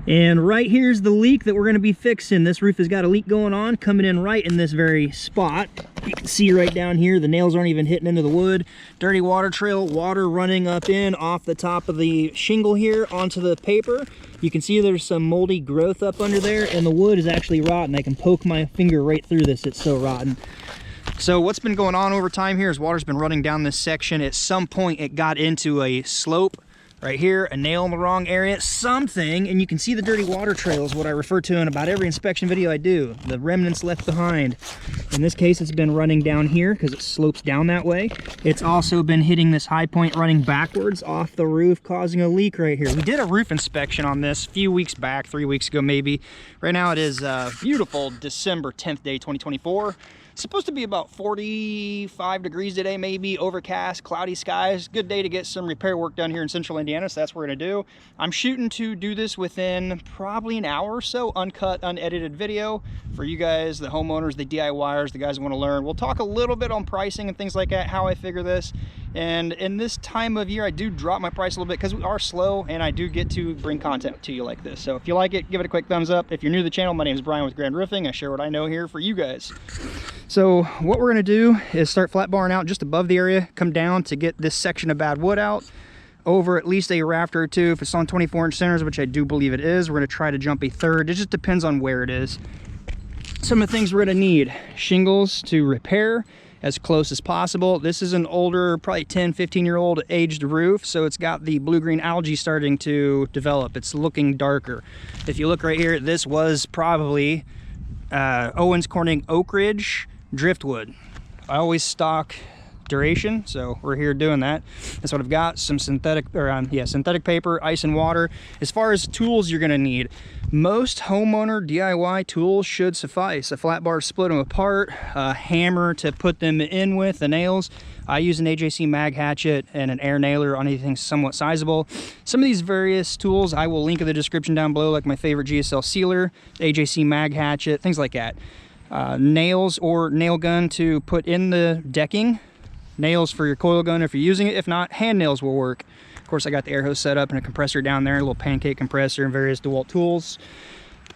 And right here's the leak that we're going to be fixing. This roof has got a leak going on, coming in right in this very spot. You can see right down here, the nails aren't even hitting into the wood. Dirty water trail, water running up in off the top of the shingle here onto the paper. You can see there's some moldy growth up under there, and the wood is actually rotten. I can poke my finger right through this, it's so rotten. So what's been going on over time here is water's been running down this section. At some point it got into a slope right here, a nail in the wrong area, something, and you can see the dirty water trail is what I refer to in about every inspection video I do. The remnants left behind. In this case, it's been running down here because it slopes down that way. It's also been hitting this high point running backwards off the roof, causing a leak right here. We did a roof inspection on this a few weeks back, 3 weeks ago maybe. Right now it is beautiful December 10th day, 2024. It's supposed to be about 45 degrees today, maybe, overcast, cloudy skies. Good day to get some repair work done here in central Indiana, so that's what we're gonna do. I'm shooting to do this within probably an hour or so, uncut, unedited video for you guys, the homeowners, the DIYers, the guys who wanna learn. We'll talk a little bit on pricing and things like that, how I figure this. And in this time of year, I do drop my price a little bit because we are slow and I do get to bring content to you like this. So if you like it, give it a quick thumbs up. If you're new to the channel, my name is Brian with Grand Roofing. I share what I know here for you guys. So what we're gonna do is start flat barring out just above the area, come down to get this section of bad wood out, over at least a rafter or two. If it's on 24-inch centers, which I do believe it is, we're gonna try to jump a third. It just depends on where it is. Some of the things we're gonna need: shingles to repair as close as possible. This is an older, probably 10, 15-year-old aged roof, so it's got the blue-green algae starting to develop. It's looking darker. If you look right here, this was probably Owens Corning Oak Ridge driftwood. I always stock duration, so we're here doing that. That's what I've got. Some synthetic, or synthetic paper, ice and water. As far as tools you're gonna need, most homeowner DIY tools should suffice. A flat bar to split them apart, a hammer to put them in with, the nails. I use an AJC mag hatchet and an air nailer on anything somewhat sizable. Some of these various tools I will link in the description down below, like my favorite GEOCEL sealer, AJC mag hatchet, things like that. Nails or nail gun to put in the decking. Nails for your coil gun if you're using it. If not, hand nails will work. Of course, I got the air hose set up and a compressor down there, a little pancake compressor and various DeWalt tools.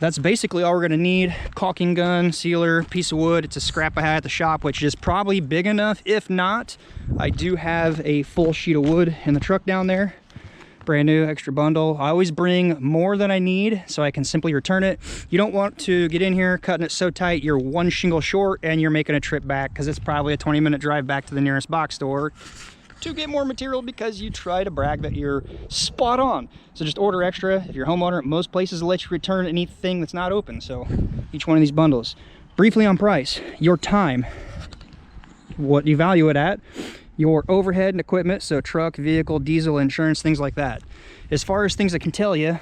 That's basically all we're gonna need. Caulking gun, sealer, piece of wood. It's a scrap I had at the shop, which is probably big enough. If not, I do have a full sheet of wood in the truck down there. Brand new, extra bundle. I always bring more than I need so I can simply return it. You don't want to get in here cutting it so tight you're one shingle short and you're making a trip back, because it's probably a 20-minute drive back to the nearest box store to get more material because you try to brag that you're spot on. So just order extra. If you're a homeowner, most places will let you return anything that's not open. So each one of these bundles. Briefly on price, your time, what you value it at, your overhead and equipment, so truck, vehicle, diesel, insurance, things like that. As far as things I can tell you,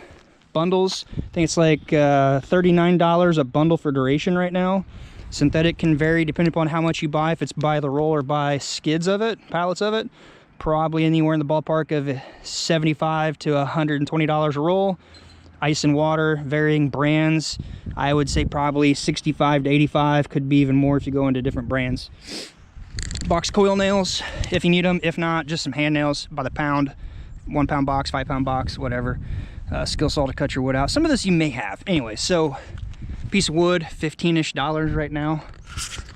bundles, I think it's like $39 a bundle for duration right now. Synthetic can vary depending upon how much you buy. If it's by the roll or by skids of it, pallets of it, probably anywhere in the ballpark of $75 to $120 a roll. Ice and water, varying brands, I would say probably $65 to $85, could be even more if you go into different brands. Box coil nails if you need them. If not, just some hand nails by the pound, 1 pound box, 5 pound box, whatever. Skill saw to cut your wood out. Some of this you may have. Anyway, so piece of wood, $15-ish right now.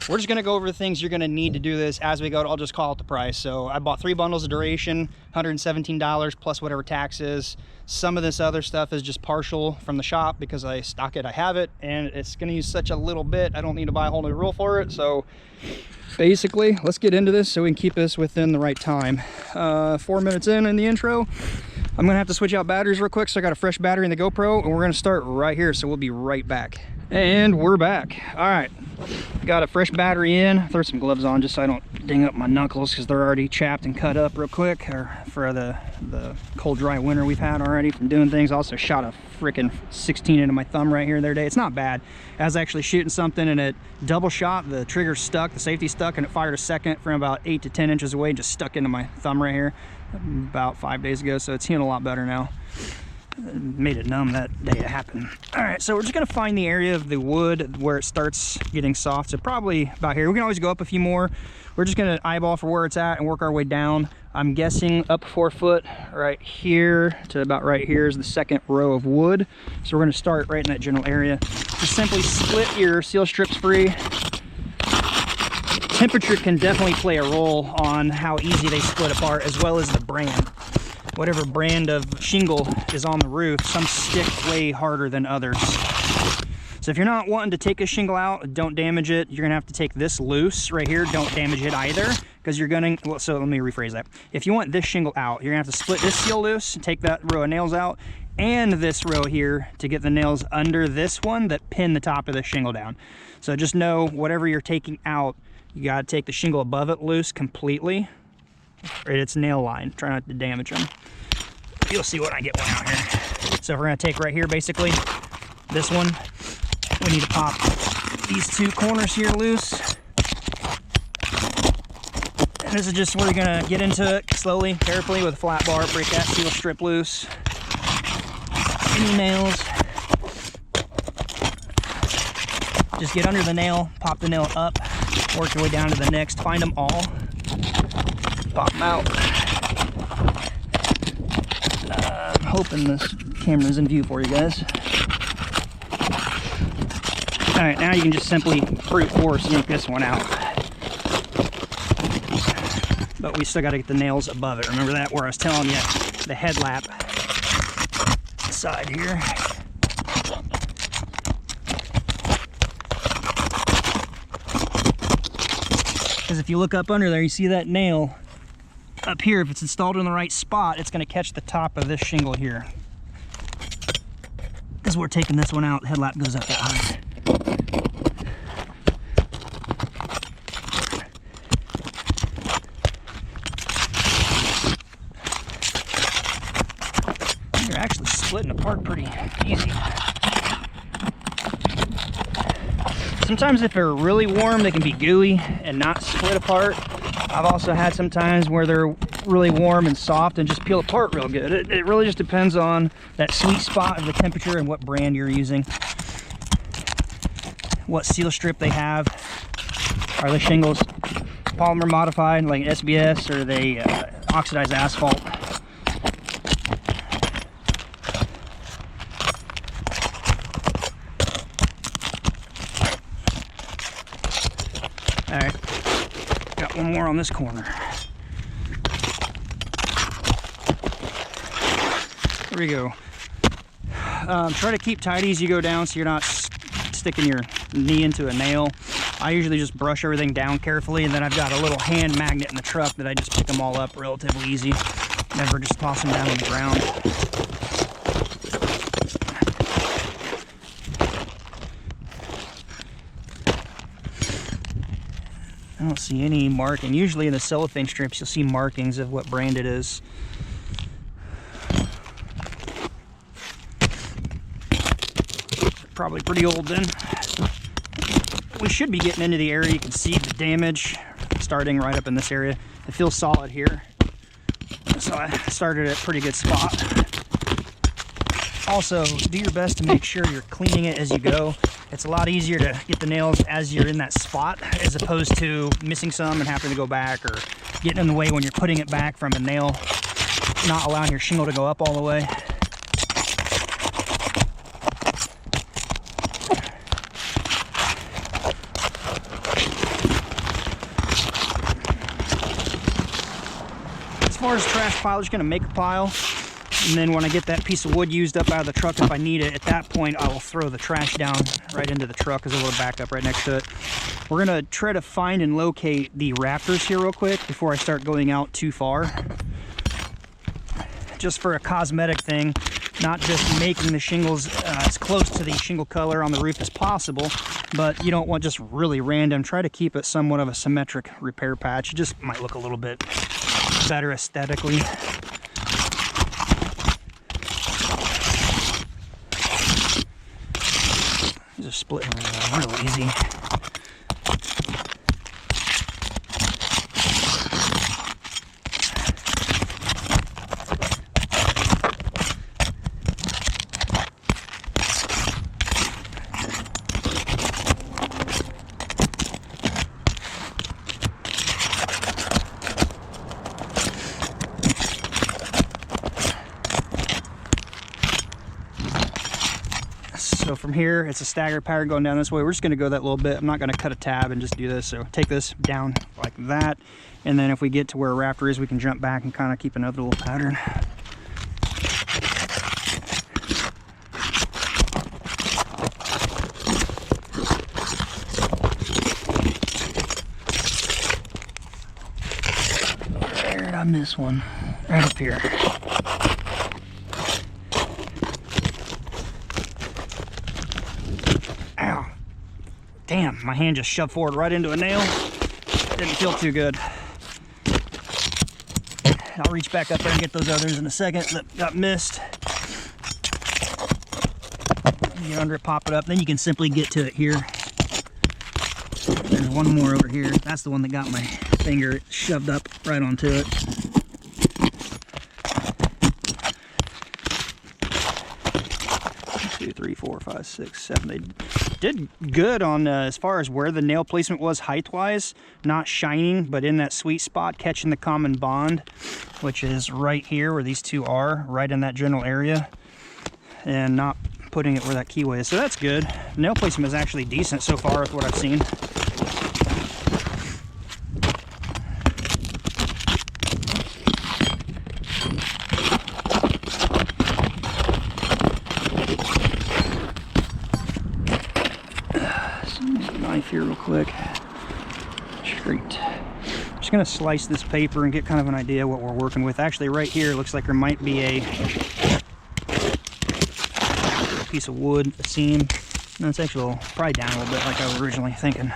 We're just gonna go over the things you're gonna need to do this as we go. I'll just call it the price. So I bought 3 bundles of duration, $117 plus whatever tax is. Some of this other stuff is just partial from the shop because I stock it, I have it, and it's gonna use such a little bit. I don't need to buy a whole new reel for it. So basically, let's get into this so we can keep this within the right time. 4 minutes in the intro. I'm gonna have to switch out batteries real quick, so I got a fresh battery in the GoPro, and we're gonna start right here, so we'll be right back. And we're back. All right, got a fresh battery in. Throw some gloves on just so I don't ding up my knuckles because they're already chapped and cut up real quick, or for the cold dry winter we've had already from doing things. Also shot a freaking 16 into my thumb right here the other day. It's not bad. I was actually shooting something and it double shot, the trigger stuck, the safety stuck, and it fired a second from about 8 to 10 inches away and just stuck into my thumb right here about 5 days ago, so it's healing a lot better now. Made it numb that day it happened. All right, so we're just gonna find the area of the wood where it starts getting soft. So probably about here. We can always go up a few more. We're just gonna eyeball for where it's at and work our way down. I'm guessing up 4 foot right here to about right here is the second row of wood. So we're gonna start right in that general area. Just simply split your seal strips free. Temperature can definitely play a role on how easy they split apart, as well as the brand. Whatever brand of shingle is on the roof, some stick way harder than others. So if you're not wanting to take a shingle out, don't damage it. You're gonna have to take this loose right here. Don't damage it either, because you're gonna, well, so let me rephrase that. If you want this shingle out, you're gonna have to split this seal loose, take that row of nails out, and this row here to get the nails under this one that pin the top of the shingle down. So just know, whatever you're taking out, you gotta take the shingle above it loose completely. Right, it's nail line. Try not to damage them. You'll see when I get one out here. So we're gonna take right here, basically, this one. We need to pop these 2 corners here loose. And this is just where you're gonna get into it slowly, carefully with a flat bar, break that seal strip loose. Any nails. Just get under the nail, pop the nail up, work your way down to the next, find them all. Pop them out. I'm hoping this camera's in view for you guys. All right, now you can just simply brute force yank this one out. But we still got to get the nails above it. Remember that, where I was telling you the headlap side here. Because if you look up under there, you see that nail up here. If it's installed in the right spot, it's going to catch the top of this shingle here. As we're taking this one out, the headlap goes up that high. You're actually splitting apart pretty easy. Sometimes if they're really warm, they can be gooey and not split apart. I've also had some times where they're really warm and soft and just peel apart real good. It really just depends on that sweet spot of the temperature and what brand you're using. What seal strip they have. Are the shingles polymer modified like SBS, or are they oxidized asphalt? All right, got one more on this corner. There we go. Try to keep tidy as you go down so you're not sticking your knee into a nail. I usually just brush everything down carefully, and then I've got a little hand magnet in the truck that I just pick them all up relatively easy. Never just toss them down on the ground. I don't see any marking. Usually in the cellophane strips, you'll see markings of what brand it is. Probably pretty old then. We should be getting into the area. You can see the damage starting right up in this area. It feels solid here. So I started at a pretty good spot. Also, do your best to make sure you're cleaning it as you go. It's a lot easier to get the nails as you're in that spot, as opposed to missing some and having to go back, or getting in the way when you're putting it back from a nail, not allowing your shingle to go up all the way. As far as trash pile, I'm just gonna make a pile, and then when I get that piece of wood used up out of the truck, if I need it, at that point I will throw the trash down right into the truck, because it will back up right next to it. We're gonna try to find and locate the rafters here real quick before I start going out too far. Just for a cosmetic thing, not just making the shingles as close to the shingle color on the roof as possible, but you don't want just really random. Try to keep it somewhat of a symmetric repair patch. It just might look a little bit better aesthetically. These are splitting real easy. So from here, it's a staggered pattern going down this way. We're just gonna go that little bit. I'm not gonna cut a tab and just do this. So take this down like that. And then if we get to where a rafter is, we can jump back and kind of keep another little pattern. Where did I miss one? Right up here. Ow. Damn, my hand just shoved forward right into a nail. Didn't feel too good. I'll reach back up there and get those others in a second that got missed. Get under it, pop it up, then you can simply get to it here. There's one more over here. That's the one that got my finger shoved up right onto it. 2, 3, 4, 5, 6, 7. They did good on as far as where the nail placement was height-wise. Not shining, but in that sweet spot, catching the common bond, which is right here where these two are, right in that general area, and not putting it where that keyway is. So that's good. Nail placement is actually decent so far with what I've seen. Here real quick. Straight. Just gonna slice this paper and get kind of an idea what we're working with. Actually, right here, it looks like there might be a piece of wood, a seam. No, it's actually probably down a little bit like I was originally thinking.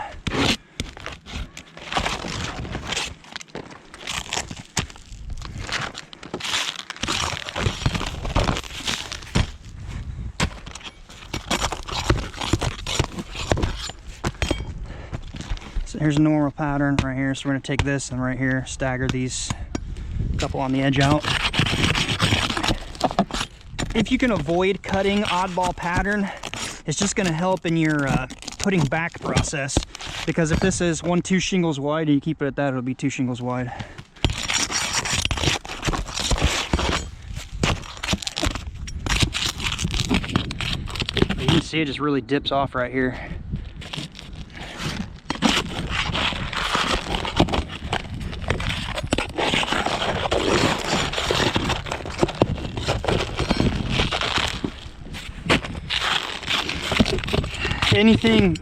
Here's a normal pattern right here, so we're going to take this and right here, stagger these, a couple on the edge out. If you can avoid cutting oddball pattern, it's just going to help in your putting back process, because if this is 2 shingles wide and you keep it at that, it'll be 2 shingles wide. You can see it just really dips off right here. Anything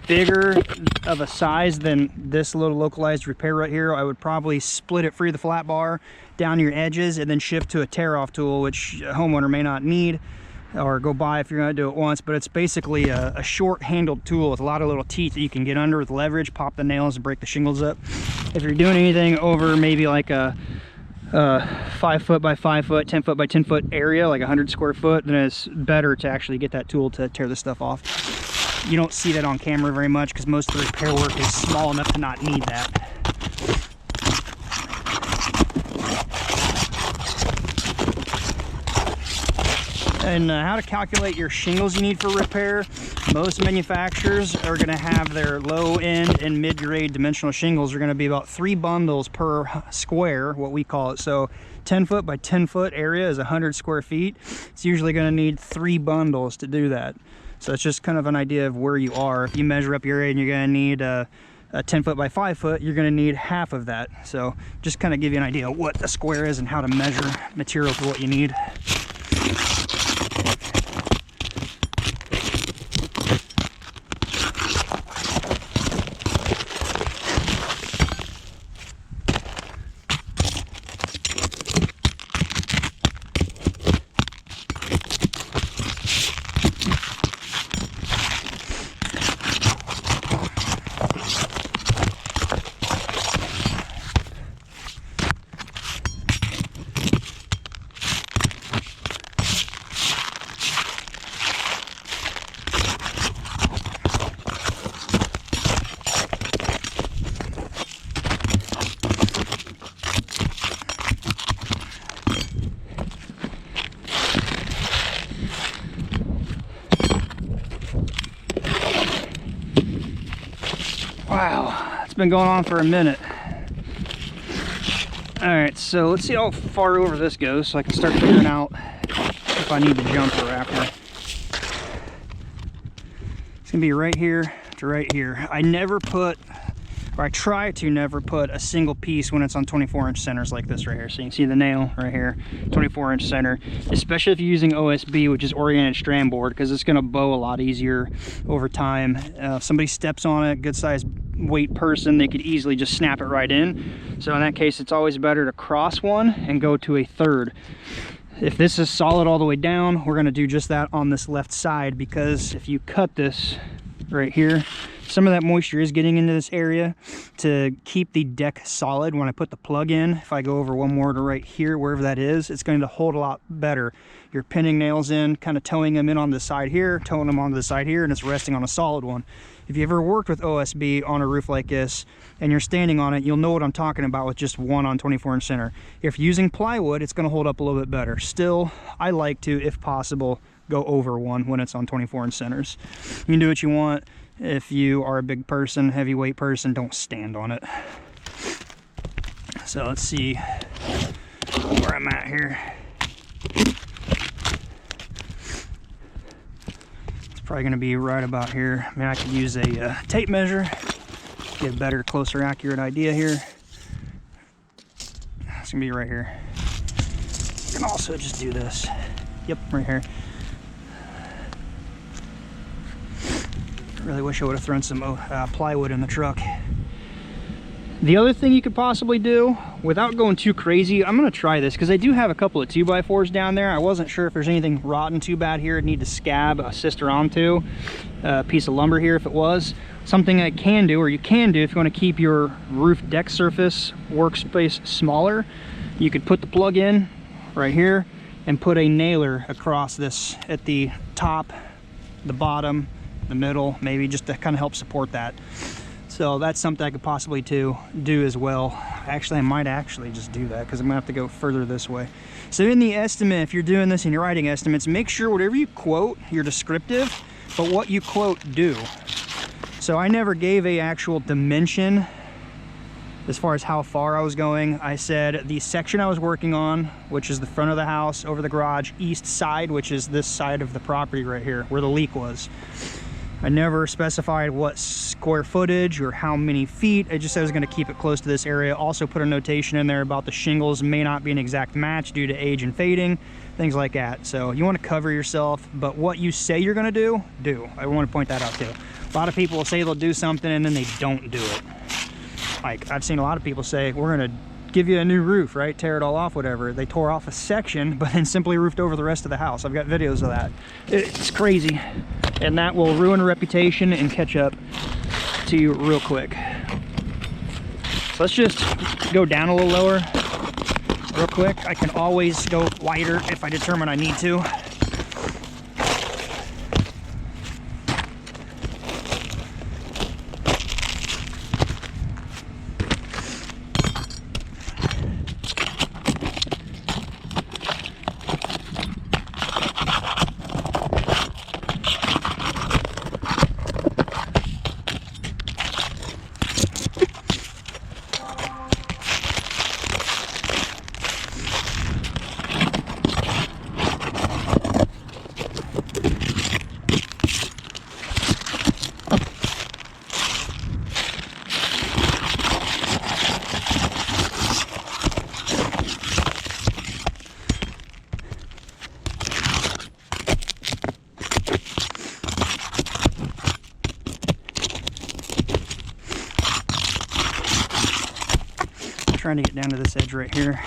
bigger of a size than this little localized repair right here, I would probably split it free of the flat bar down your edges and then shift to a tear off tool, which a homeowner may not need or go buy if you're going to do it once. But it's basically a short handled tool with a lot of little teeth that you can get under with leverage, pop the nails and break the shingles up. If you're doing anything over maybe like a 5 foot by 5 foot, 10 foot by 10 foot area, like 100 square foot, then it's better to actually get that tool to tear this stuff off. You don't see that on camera very much because most of the repair work is small enough to not need that. And how to calculate your shingles you need for repair. Most manufacturers are going to have their low end and mid-grade dimensional shingles are going to be about 3 bundles per square, what we call it. So 10 foot by 10 foot area is 100 square feet. It's usually going to need 3 bundles to do that. So it's just kind of an idea of where you are. If you measure up your area and you're going to need a 10 foot by 5 foot, you're going to need half of that. So just kind of give you an idea of what a square is and how to measure material for what you need. Wow, it's been going on for a minute. All right, so let's see how far over this goes so I can start figuring out if I need to jump or after. gonna be right here to right here. I never put, or I try to never put a single piece when it's on 24-inch centers like this right here. So you can see the nail right here, 24-inch center, especially if you're using OSB, which is oriented strand board, because it's gonna bow a lot easier over time. If somebody steps on it, good sized weight person, they could easily just snap it right in. So in that case, it's always better to cross one and go to a third. If this is solid all the way down, we're gonna do just that on this left side, because if you cut this right here, some of that moisture is getting into this area. To keep the deck solid, when I put the plug in, if I go over one more to right here, wherever that is, it's going to hold a lot better. You're pinning nails in, kind of towing them in on the side here, towing them onto the side here, and it's resting on a solid one. If you ever worked with OSB on a roof like this and you're standing on it, you'll know what I'm talking about with just one on 24-inch center. If you're using plywood, it's going to hold up a little bit better. Still, I like to, if possible, go over one when it's on 24-inch centers. You can do what you want. If you are a big person, heavyweight person, don't stand on it. So let's see where I'm at here. It's probably going to be right about here. I mean, I could use a tape measure, get a better, closer, accurate idea here. It's going to be right here. You can also just do this. Yep, right here. Really wish I would have thrown some plywood in the truck. The other thing you could possibly do, without going too crazy, I'm going to try this because I do have a couple of 2x4s down there. I wasn't sure if there's anything rotten too bad here. I'd need to scab a sister onto a piece of lumber here if it was. Something I can do, or you can do, if you want to keep your roof deck surface workspace smaller, you could put the plug in right here and put a nailer across this at the top, the bottom, the middle, maybe, just to kind of help support that. So that's something I could possibly do as well. Actually, I might actually just do that because I'm gonna have to go further this way. So in the estimate, if you're doing this and you're writing estimates, make sure whatever you quote, you're descriptive, but what you quote, do. So I never gave a actual dimension as far as how far I was going. I said the section I was working on, which is the front of the house, over the garage, east side, which is this side of the property right here, where the leak was. I never specified what square footage or how many feet. I just said I was going to keep it close to this area. Also put a notation in there about the shingles may not be an exact match due to age and fading, things like that. So you want to cover yourself, but what you say you're going to do. I want to point that out too. A lot of people will say they'll do something and then they don't do it. Like, I've seen a lot of people say, we're going to give you a new roof, right? Tear it all off, whatever. They tore off a section, but then simply roofed over the rest of the house. I've got videos of that. It's crazy. And that will ruin a reputation and catch up to you real quick. So let's just go down a little lower real quick. I can always go wider if I determine I need to. Trying to get down to this edge right here.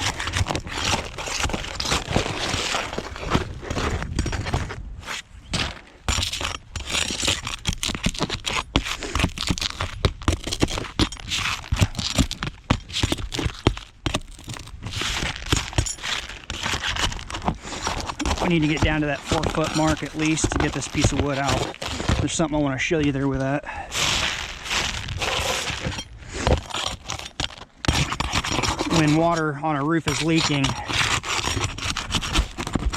We need to get down to that 4-foot mark at least to get this piece of wood out. There's something I want to show you there with that. When water on a roof is leaking,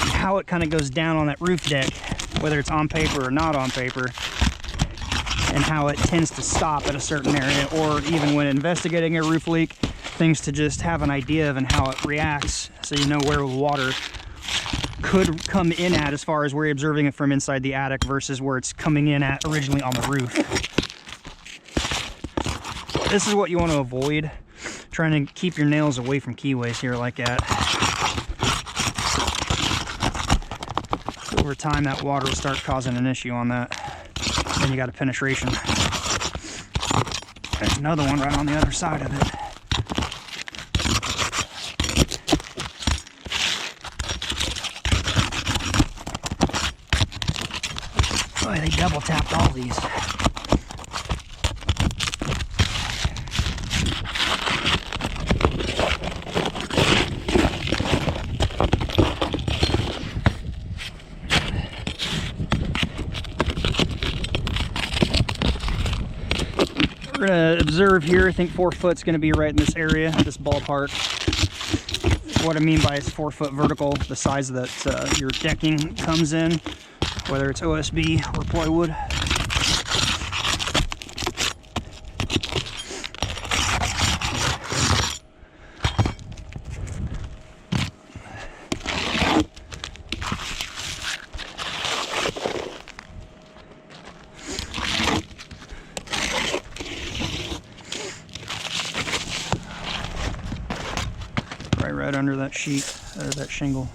how it kind of goes down on that roof deck, whether it's on paper or not on paper, and how it tends to stop at a certain area, or even when investigating a roof leak, things to just have an idea of and how it reacts, so you know where water could come in at as far as we're observing it from inside the attic versus where it's coming in at originally on the roof. This is what you want to avoid, trying to keep your nails away from keyways here like that. Over time, that water will start causing an issue on that. Then you got a penetration. There's another one right on the other side of it. Boy, they double tapped all these. We're gonna observe here. I think 4 foot's gonna be right in this area, this ballpark. What I mean by it's 4 foot vertical, the size that your decking comes in, whether it's OSB or plywood. Right under that sheet, that shingle.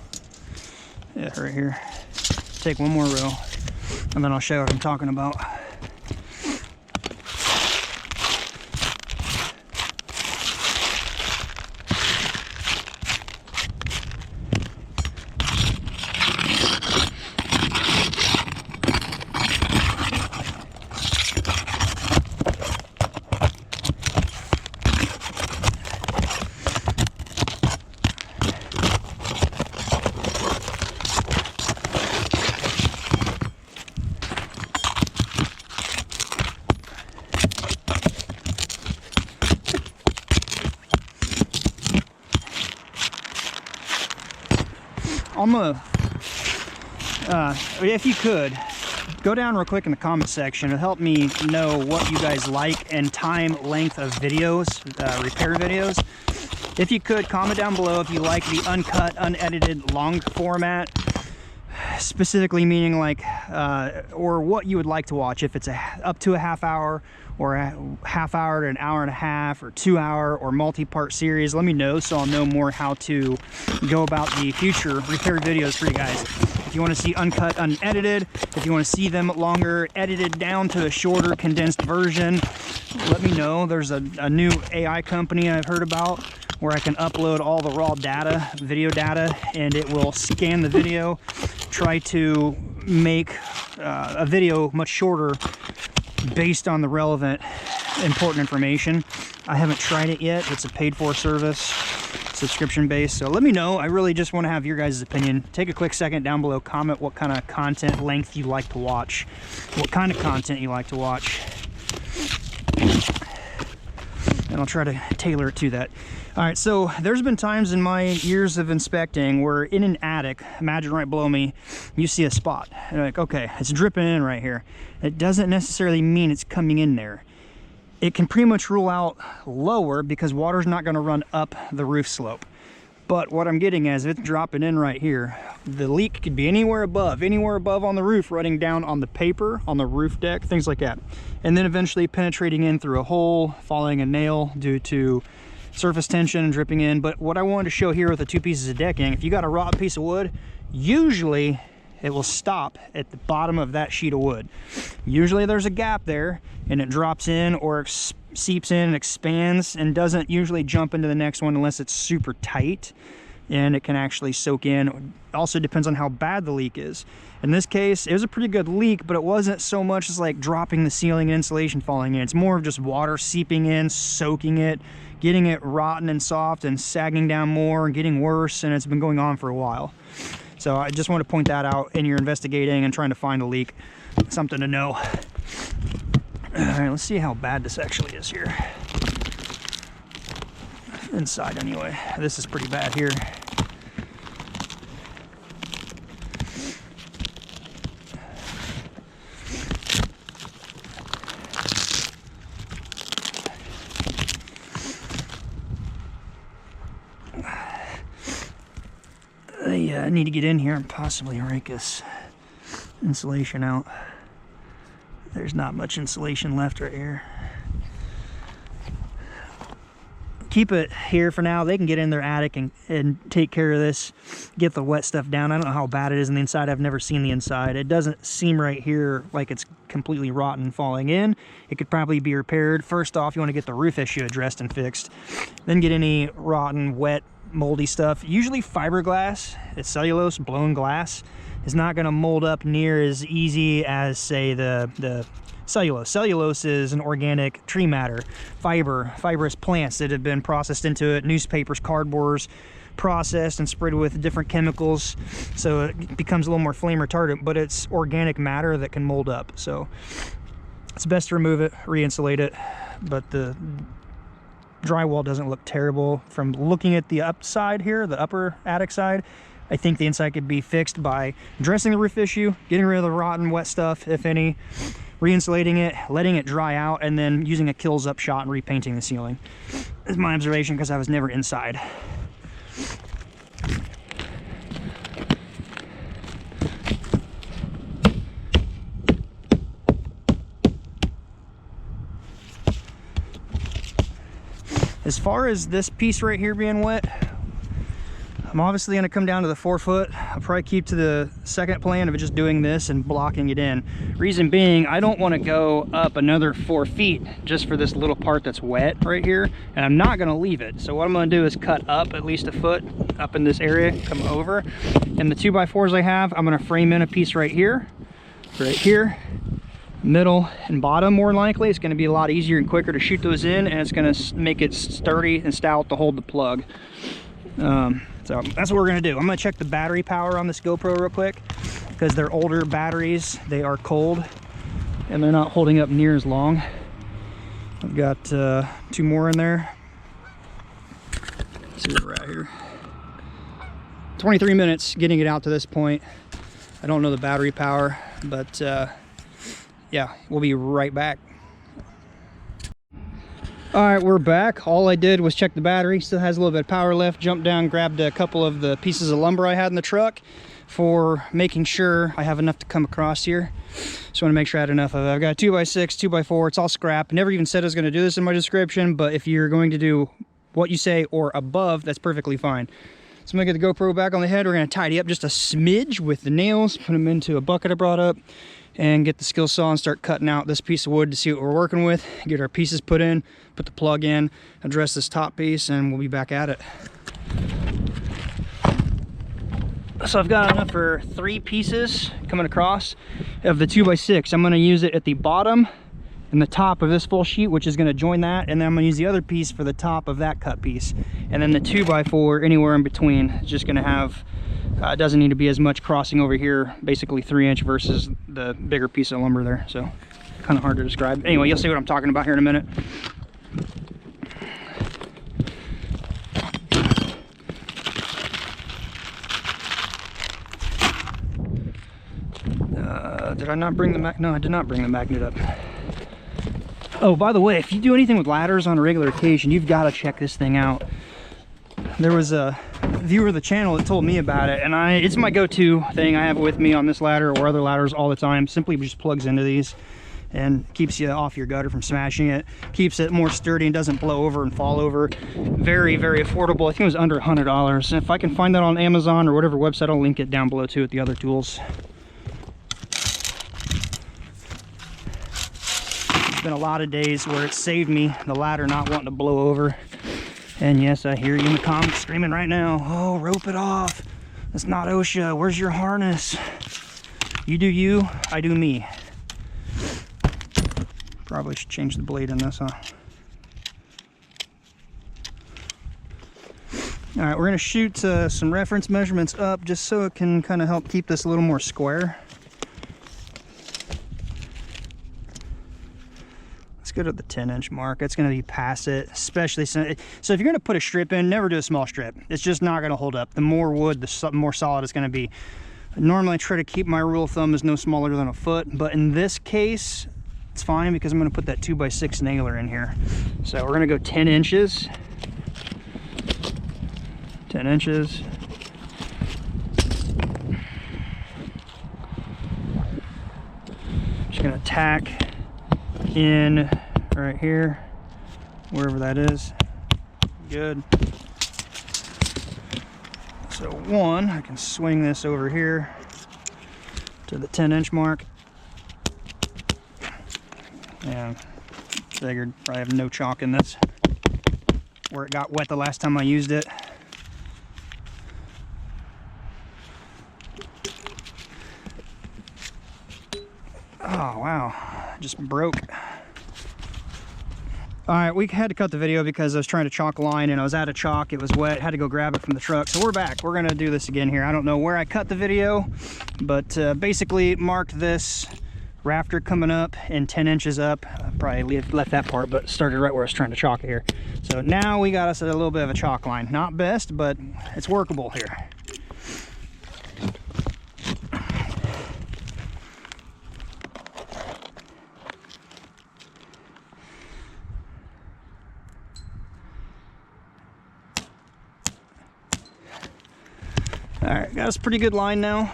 Yeah, right here. Take one more row, and then I'll show you what I'm talking about. If you could, go down real quick in the comment section. It'll help me know what you guys like and time length of videos, repair videos. If you could, comment down below if you like the uncut, unedited, long format, specifically meaning like, or what you would like to watch. If it's up to a half hour, or a half hour to an hour and a half, or 2 hour, or multi-part series, let me know so I'll know more how to go about the future repair videos for you guys. If you want to see uncut, unedited, if you want to see them longer, edited down to a shorter, condensed version, let me know. There's a new AI company I've heard about where I can upload all the raw data, video data, and it will scan the video, try to make a video much shorter based on the relevant, important information. I haven't tried it yet. It's a paid-for service, subscription-based. So let me know. I really just want to have your guys' opinion. Take a quick second down below. Comment what kind of content length you like to watch, what kind of content you like to watch, and I'll try to tailor it to that. All right, so there's been times in my years of inspecting where in an attic, imagine right below me, you see a spot. And you're like, okay, it's dripping in right here. It doesn't necessarily mean it's coming in there. It can pretty much rule out lower because water's not gonna run up the roof slope. But what I'm getting is if it's dropping in right here, the leak could be anywhere above on the roof, running down on the paper, on the roof deck, things like that. And then eventually penetrating in through a hole, following a nail due to surface tension and dripping in. But what I wanted to show here with the 2 pieces of decking, if you got a raw piece of wood, usually it will stop at the bottom of that sheet of wood. Usually there's a gap there and it drops in or seeps in and expands and doesn't usually jump into the next one unless it's super tight and it can actually soak in. Also depends on how bad the leak is. In this case, it was a pretty good leak, but it wasn't so much as like dropping the ceiling and insulation falling in. It's more of just water seeping in, soaking it, getting it rotten and soft and sagging down more and getting worse, and it's been going on for a while. So I just want to point that out in your investigating and trying to find a leak. Something to know. All right, let's see how bad this actually is here. Inside anyway. This is pretty bad here. I need to get in here and possibly rake this insulation out. There's not much insulation left right here. Keep it here for now. They can get in their attic and take care of this, get the wet stuff down. I don't know how bad it is on the inside. I've never seen the inside. It doesn't seem right here like it's completely rotten falling in. It could probably be repaired. First off, you want to get the roof issue addressed and fixed, then get any rotten, wet, moldy stuff. Usually fiberglass, it's cellulose, blown glass, is not going to mold up near as easy as, say, the cellulose. Cellulose is an organic tree matter, fibrous plants that have been processed into it, newspapers, cardboards, processed and sprayed with different chemicals, so it becomes a little more flame retardant, but it's organic matter that can mold up. So it's best to remove it, re-insulate it, but the drywall doesn't look terrible. From looking at the upside here, the upper attic side, I think the inside could be fixed by addressing the roof issue, getting rid of the rotten wet stuff, if any, re-insulating it, letting it dry out, and then using a kills up shot and repainting the ceiling. That's my observation because I was never inside. As far as this piece right here being wet, I'm obviously going to come down to the 4 foot. I'll probably keep to the second plan of just doing this and blocking it in. Reason being, I don't want to go up another 4 feet just for this little part that's wet right here, and I'm not going to leave it. So what I'm going to do is cut up at least a foot up in this area, come over, and the 2x4s I have, I'm going to frame in a piece right here, middle and bottom. More than likely it's going to be a lot easier and quicker to shoot those in, and it's going to make it sturdy and stout to hold the plug. So that's what we're going to do. I'm going to check the battery power on this GoPro real quick, because they're older batteries, they are cold and they're not holding up near as long. I've got 2 more in there. Let's see where we're at here. 23 minutes getting it out to this point. I don't know the battery power, but yeah, we'll be right back. All right, we're back. All I did was check the battery. Still has a little bit of power left. Jumped down, grabbed a couple of the pieces of lumber I had in the truck for making sure I have enough to come across here. Just want to make sure I had enough of it. I've got 2x6, 2x4. It's all scrap. Never even said I was going to do this in my description, but if you're going to do what you say or above, that's perfectly fine. So I'm going to get the GoPro back on the head. We're going to tidy up just a smidge with the nails, put them into a bucket I brought up, and get the skill saw and start cutting out this piece of wood to see what we're working with, get our pieces put in, put the plug in, address this top piece, and we'll be back at it. So I've got enough for 3 pieces coming across of the 2x6. I'm going to use it at the bottom and the top of this full sheet, which is going to join that, and then I'm going to use the other piece for the top of that cut piece, and then the 2x4 anywhere in between. It's just going to have doesn't need to be as much crossing over here, basically 3-inch versus the bigger piece of lumber there, so kind of hard to describe. Anyway, you'll see what I'm talking about here in a minute. Did I not bring the magnet? No, I did not bring the magnet up. Oh, by the way, if you do anything with ladders on a regular occasion, you've got to check this thing out. There was a viewer of the channel that told me about it, and it's my go-to thing. I have it with me on this ladder or other ladders all the time. Simply just plugs into these and keeps you off your gutter from smashing it, keeps it more sturdy and doesn't blow over and fall over. Very, very affordable. I think it was under $100. And if I can find that on Amazon or whatever website, I'll link it down below too with the other tools. It's been a lot of days where it saved me the ladder not wanting to blow over. And yes, I hear you in the comments screaming right now, oh, rope it off. That's not OSHA. Where's your harness? You do you, I do me. Probably should change the blade in this, huh? All right, we're gonna shoot some reference measurements up just so it can kind of help keep this a little more square. Go to the 10-inch mark. It's going to be past it, especially so if you're going to put a strip in, never do a small strip. It's just not going to hold up. The more wood, the more solid it's going to be. Normally I try to keep my rule of thumb as no smaller than a foot, but in this case it's fine because I'm going to put that 2x6 nailer in here. So we're going to go 10 inches, 10 inches, tack in right here, wherever that is. Good. So one, I can swing this over here to the 10-inch mark. Yeah, figured probably have no chalk in this, where it got wet the last time I used it. Oh wow, just broke. All right, we had to cut the video because I was trying to chalk a line and I was out of chalk. It was wet, had to go grab it from the truck. So we're back. We're gonna do this again here. I don't know where I cut the video, but basically marked this rafter coming up and 10 inches up. I probably left that part, but started right where I was trying to chalk it here. So now we got us a little bit of a chalk line. Not best, but it's workable here. All right, got us a pretty good line now.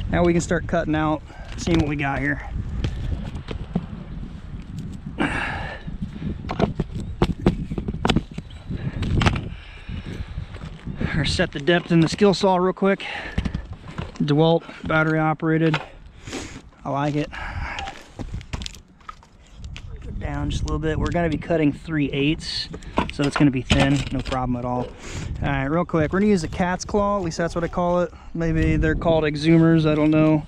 Now we can start cutting out, seeing what we got here. Or set the depth in the skill saw real quick. DeWalt battery operated. I like it. Go down just a little bit. We're gonna be cutting 3/8, so it's gonna be thin, no problem at all. All right, real quick, we're gonna use a cat's claw, at least that's what I call it. Maybe they're called exhumers, I don't know.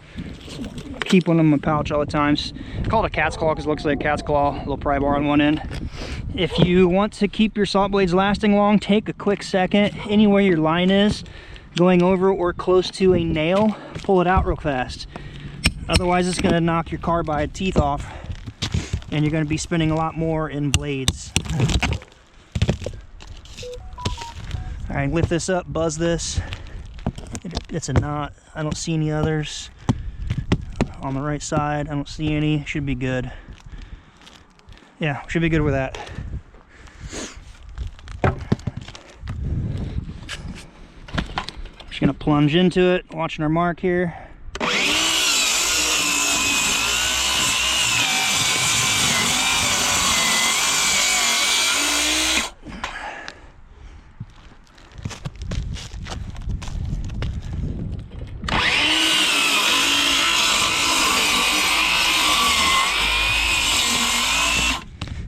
Keep one in my pouch all the times. I call it a cat's claw because it looks like a cat's claw, a little pry bar on one end. If you want to keep your saw blades lasting long, take a quick second, anywhere your line is, going over or close to a nail, pull it out real fast. Otherwise it's gonna knock your carbide teeth off and you're gonna be spending a lot more in blades. All right, lift this up, buzz this. It's a knot. I don't see any others. On the right side, I don't see any. Should be good. Yeah, should be good with that. Just gonna plunge into it, watching our mark here.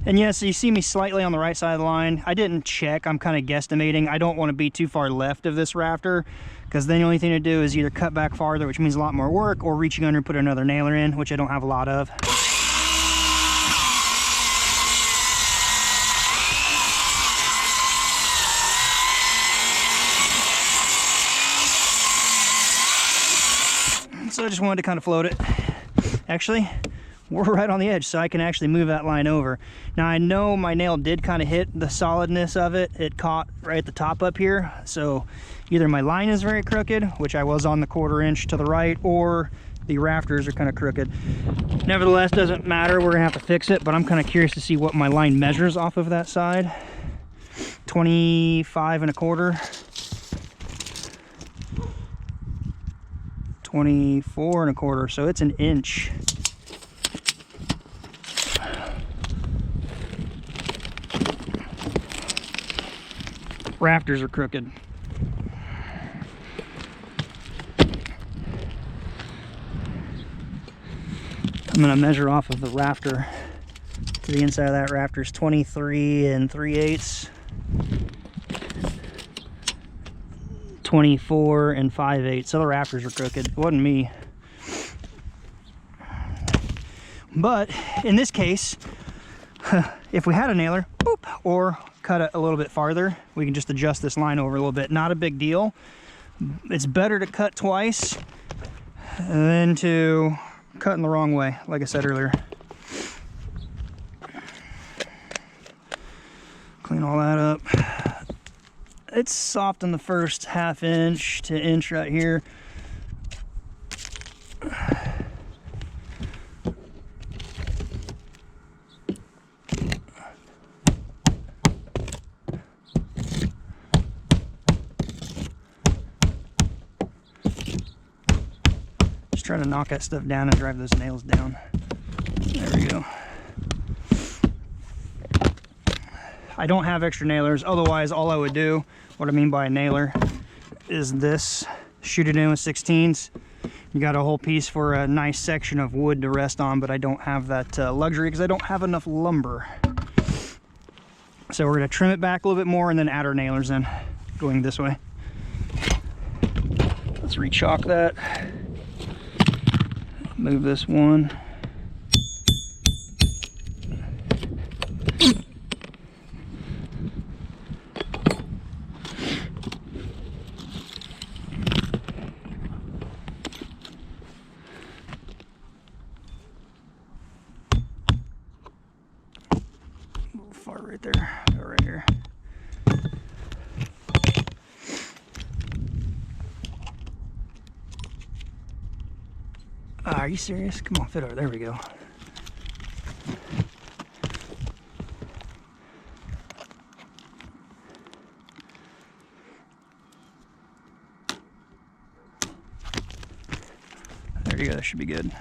And yes, you see me slightly on the right side of the line. I didn't check, I'm kind of guesstimating. I don't want to be too far left of this rafter, because then the only thing to do is either cut back farther, which means a lot more work, or reaching under and put another nailer in, which I don't have a lot of. So I just wanted to kind of float it. Actually, we're right on the edge, so I can actually move that line over. Now I know my nail did kind of hit the solidness of it. It caught right at the top up here. So either my line is very crooked, which I was on the 1/4 inch to the right, or the rafters are kind of crooked. Nevertheless, doesn't matter. We're gonna have to fix it, but I'm kind of curious to see what my line measures off of that side. 25 1/4. 24 1/4, so it's an inch. Rafters are crooked. I'm gonna measure off of the rafter to the inside of that rafter is 23 3/8, 24 5/8. So the rafters are crooked. It wasn't me. But in this case, if we had a nailer, boop, or cut it a little bit farther, we can just adjust this line over a little bit. Not a big deal. It's better to cut twice than to cut in the wrong way, like I said earlier. Clean all that up. It's soft in the first 1/2 inch to inch right here. trying to knock that stuff down and drive those nails down. There we go. I don't have extra nailers, otherwise all I would do, what I mean by a nailer, is this. Shoot it in with 16s. You got a whole piece for a nice section of wood to rest on, but I don't have that luxury because I don't have enough lumber. So we're going to trim it back a little bit more and then add our nailers in, going this way. Let's re-chalk that. Move this one. Far right there, right here. Are you serious? Come on, fit over. There we go. There you go. That should be good.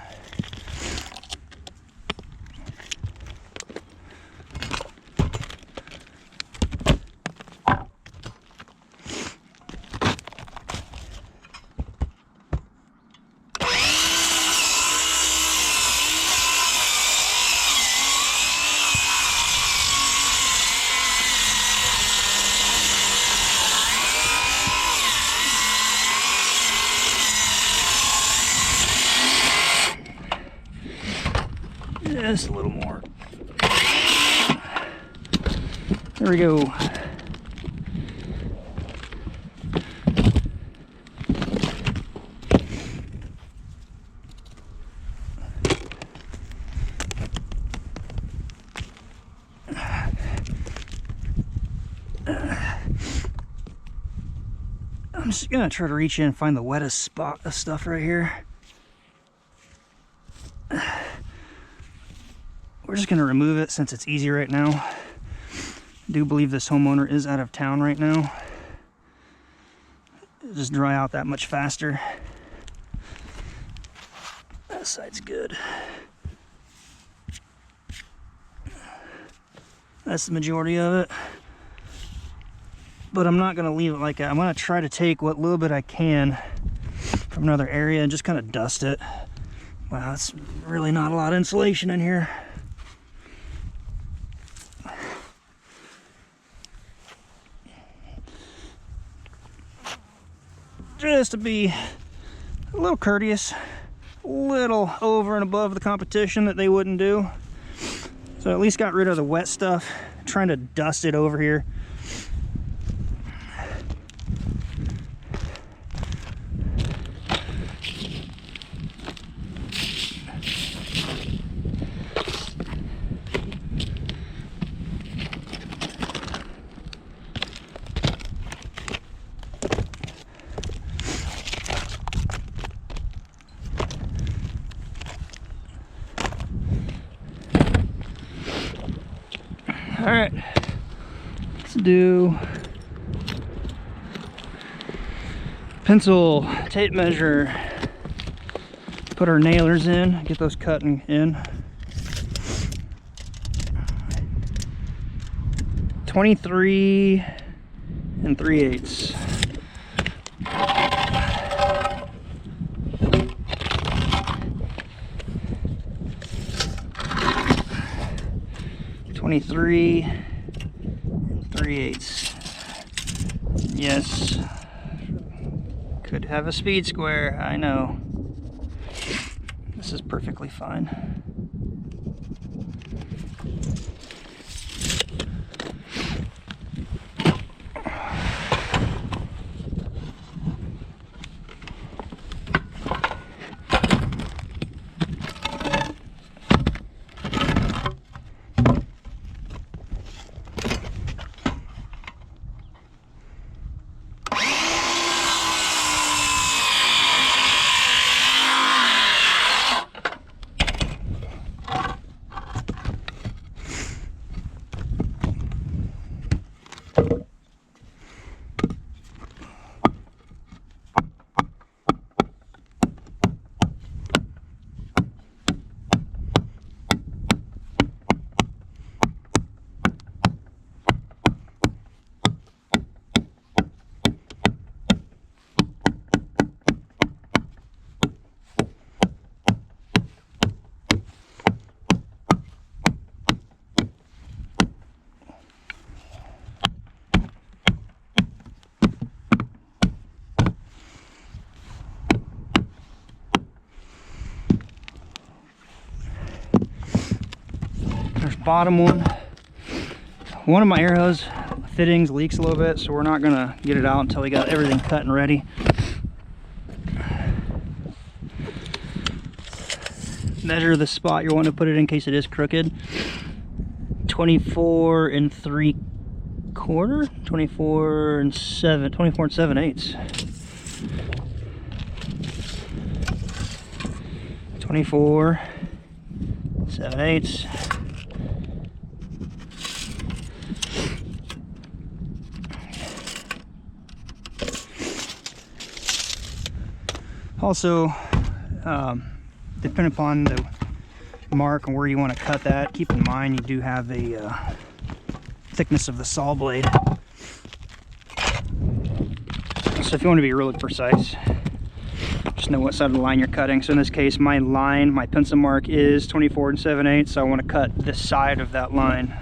Just a little more. There we go. I'm just gonna try to reach in and find the wettest spot of stuff right here. We're just going to remove it since it's easy right now. I do believe this homeowner is out of town right now. It'll just dry out that much faster. That side's good. That's the majority of it. But I'm not going to leave it like that. I'm going to try to take what little bit I can from another area and just kind of dust it. Wow, that's really not a lot of insulation in here. Just to be a little courteous, a little over and above the competition that they wouldn't do. So at least got rid of the wet stuff, trying to dust it over here. All right, let's do pencil tape measure. Put our nailers in, get those cut in. 23 3/8. Three 3/8. Yes, could have a speed square, I know. This is perfectly fine. There's bottom one. One of my air hose fittings leaks a little bit, so we're not gonna get it out until we got everything cut and ready. Measure the spot you're wanting to put it in case it is crooked. 24 3/4, 24 7/8. 24 7/8. Also, depending upon the mark and where you want to cut that, keep in mind you do have a thickness of the saw blade. So if you want to be really precise, just know what side of the line you're cutting. So in this case, my line, my pencil mark is 24 7/8, so I want to cut this side of that line.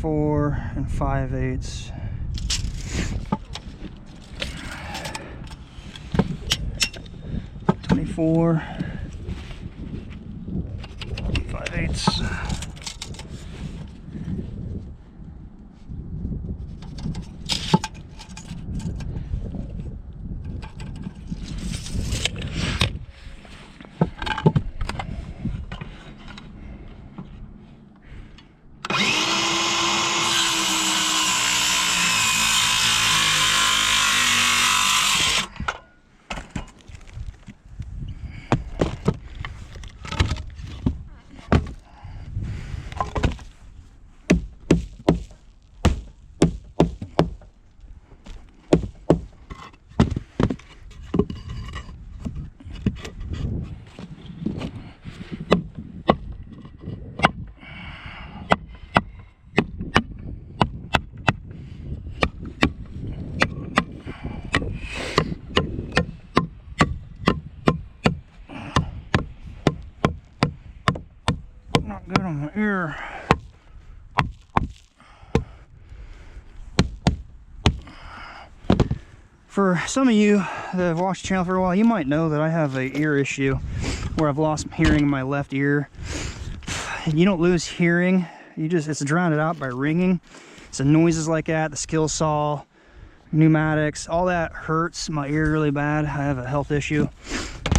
Four and 5/8. Four, 5/8. Good on my ear. For some of you that have watched the channel for a while, you might know that I have an ear issue where I've lost hearing in my left ear. You don't lose hearing, it's drowned out by ringing. So noises like that, the skill saw, pneumatics, all that hurts my ear really bad. I have a health issue.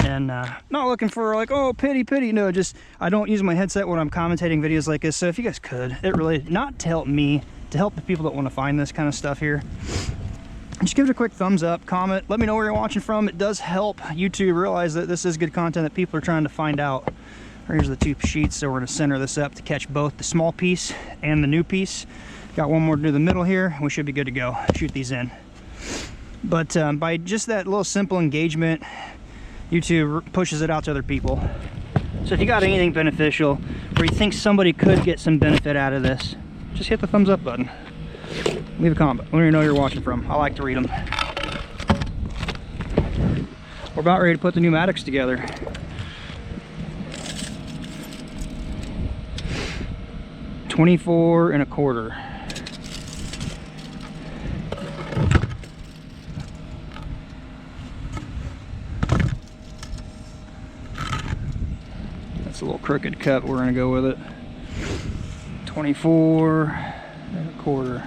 And not looking for like, oh, pity, no, just I don't use my headset when I'm commentating videos like this. So if you guys could, it really, not to help me, to help the people that want to find this kind of stuff here, just give it a quick thumbs up, comment, let me know where you're watching from. It does help YouTube realize that this is good content that people are trying to find out. Here's the two sheets, so we're going to center this up to catch both the small piece and the new piece. Got one more to do the middle here, and we should be good to go. Shoot these in. But by just that little simple engagement, YouTube pushes it out to other people. So if you got anything beneficial or you think somebody could get some benefit out of this, just hit the thumbs up button. Leave a comment. Let me know where you're watching from. I like to read them. We're about ready to put the pneumatics together. $24 1/4. That's a little crooked cut. We're gonna go with it. 24 1/4.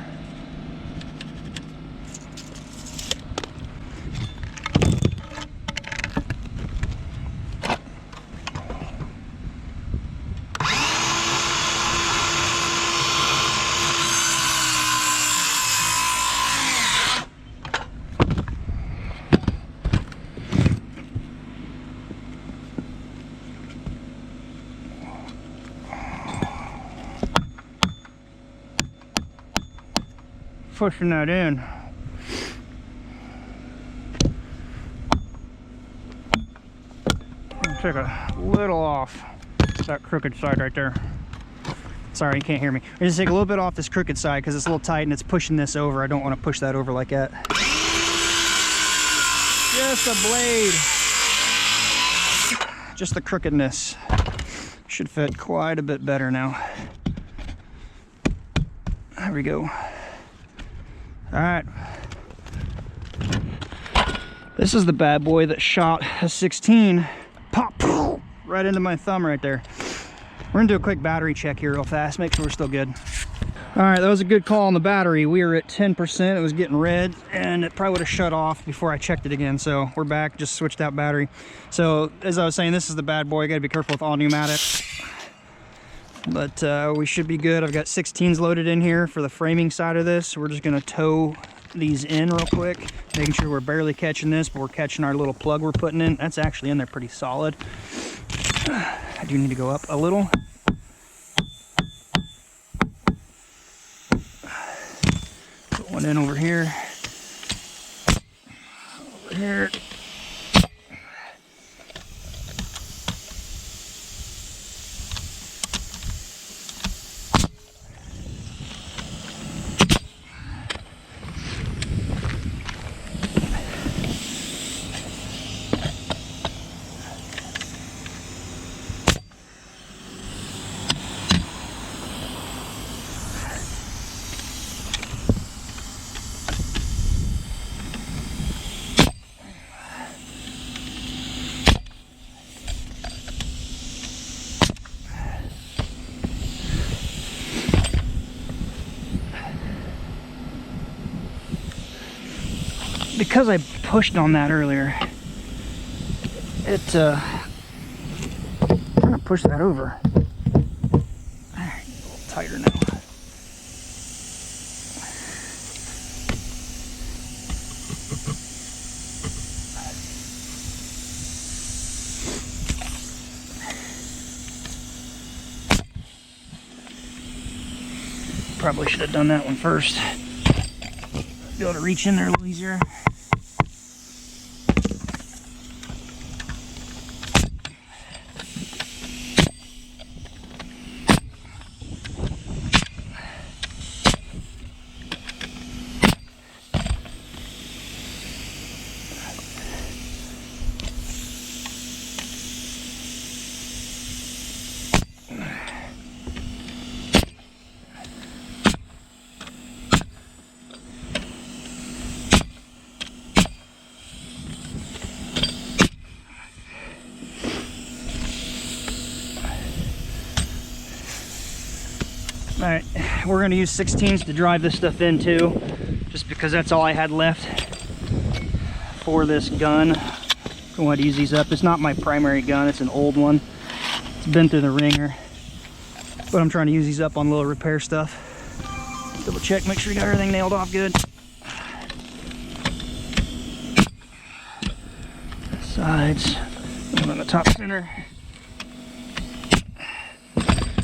Pushing that in. Take a little off that crooked side right there. Sorry, you can't hear me. I just take a little bit off this crooked side because it's a little tight and it's pushing this over. I don't want to push that over like that. Just a blade. Just the crookedness. Should fit quite a bit better now. There we go. All right. This is the bad boy that shot a 16. Pop! Right into my thumb right there. We're gonna do a quick battery check here real fast, make sure we're still good. All right, that was a good call on the battery. We were at 10%, it was getting red, and it probably would have shut off before I checked it again. So we're back, just switched out battery. So as I was saying, this is the bad boy. You gotta be careful with all pneumatics. But we should be good. I've got 16s loaded in here for the framing side of this. We're just gonna tow these in real quick, making sure we're barely catching this, but we're catching our little plug we're putting in. That's actually in there pretty solid. I do need to go up a little. Put one in over here. Over here. Because I pushed on that earlier, I'm gonna push that over. All right, a little tighter now. Probably should have done that one first. Be able to reach in there a little easier. All right, we're gonna use 16s to drive this stuff in too, just because that's all I had left for this gun. Go ahead and use these up. It's not my primary gun, it's an old one. It's been through the ringer, but I'm trying to use these up on little repair stuff. Double check, make sure you got everything nailed off good. Sides, one on the top center.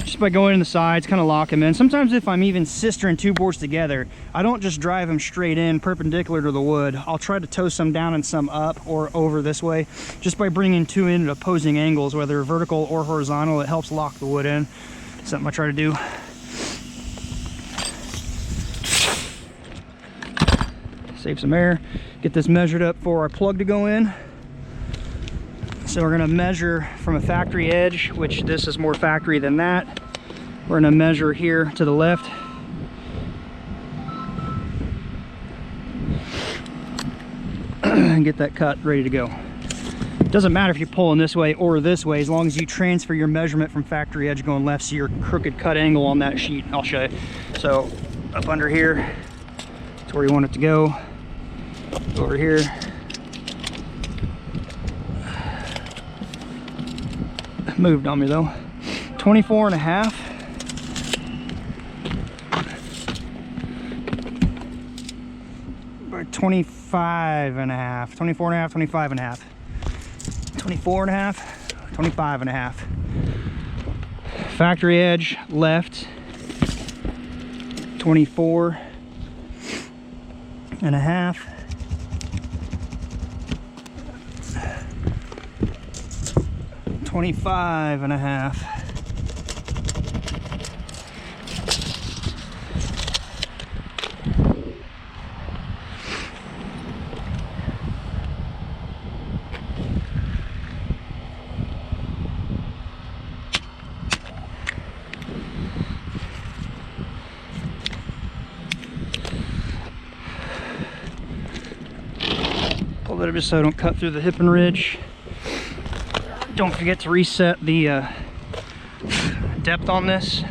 Just by going in the sides, kind of lock them in. Sometimes if I'm even sistering two boards together, I don't just drive them straight in perpendicular to the wood. I'll try to tow some down and some up or over this way. Just by bringing two in at opposing angles, whether vertical or horizontal, it helps lock the wood in. Something I try to do. Save some air. Get this measured up for our plug to go in. So we're gonna measure from a factory edge, which this is more factory than that. We're gonna measure here to the left. And get that cut ready to go. It doesn't matter if you're pulling this way or this way, as long as you transfer your measurement from factory edge going left, so your crooked cut angle on that sheet. I'll show you. So up under here, that's where you want it to go. Over here. Moved on me though. 24 and a half. Or 25 and a half. 24 and a half, 25 and a half. 24 and a half, 25 and a half. Factory edge left. 24 and a half. 25 and a half. little bit just so I don't cut through the hip and ridge. Don't forget to reset the depth on this.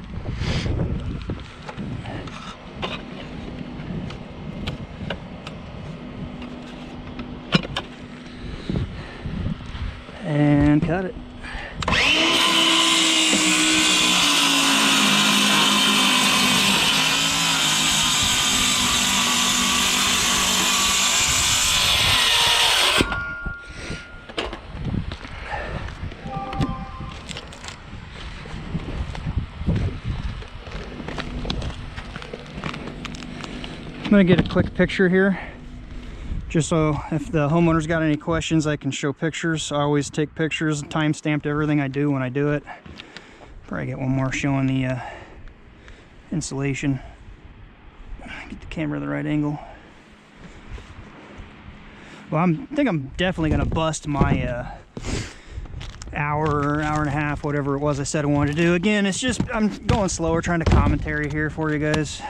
And cut it. I'm gonna get a quick picture here, just so if the homeowner's got any questions, I can show pictures. I always take pictures, time-stamped everything I do when I do it. Probably get one more showing the insulation. Get the camera the right angle. Well, I think I'm definitely gonna bust my hour and a half, whatever it was I said I wanted to do. Again, it's just, I'm going slower, trying to commentary here for you guys.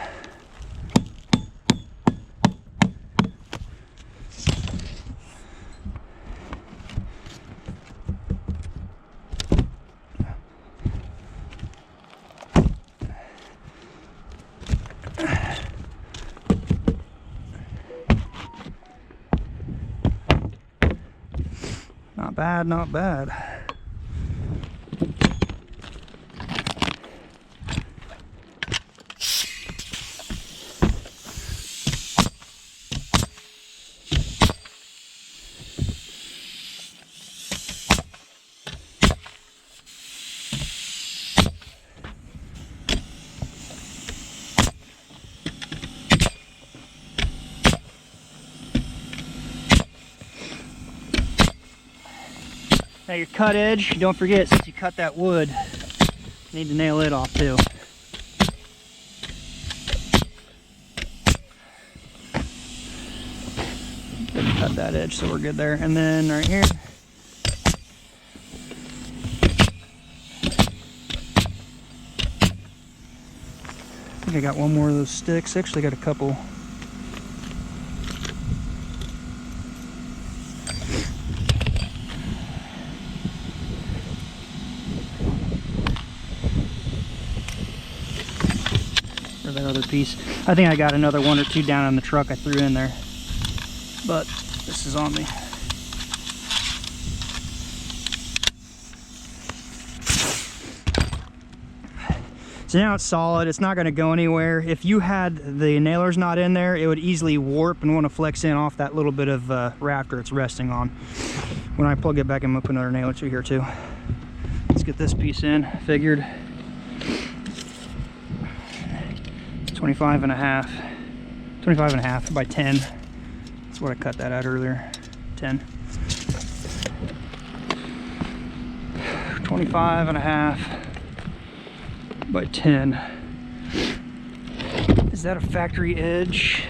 Not bad, not bad. Now your cut edge, don't forget, since you cut that wood, you need to nail it off too. Cut that edge so we're good there. And then right here, I think I got one more of those sticks. Actually got a couple. That other piece. I think I got another one or two down on the truck I threw in there, but this is on me. So now it's solid, it's not going to go anywhere. If you had the nailers not in there, it would easily warp and want to flex in off that little bit of rafter it's resting on. When I plug it back, I'm going to put another nail or two here too. Let's get this piece in, figured. 25 and a half by 10. That's what I cut that out earlier. 10. 25 and a half by 10. Is that a factory edge?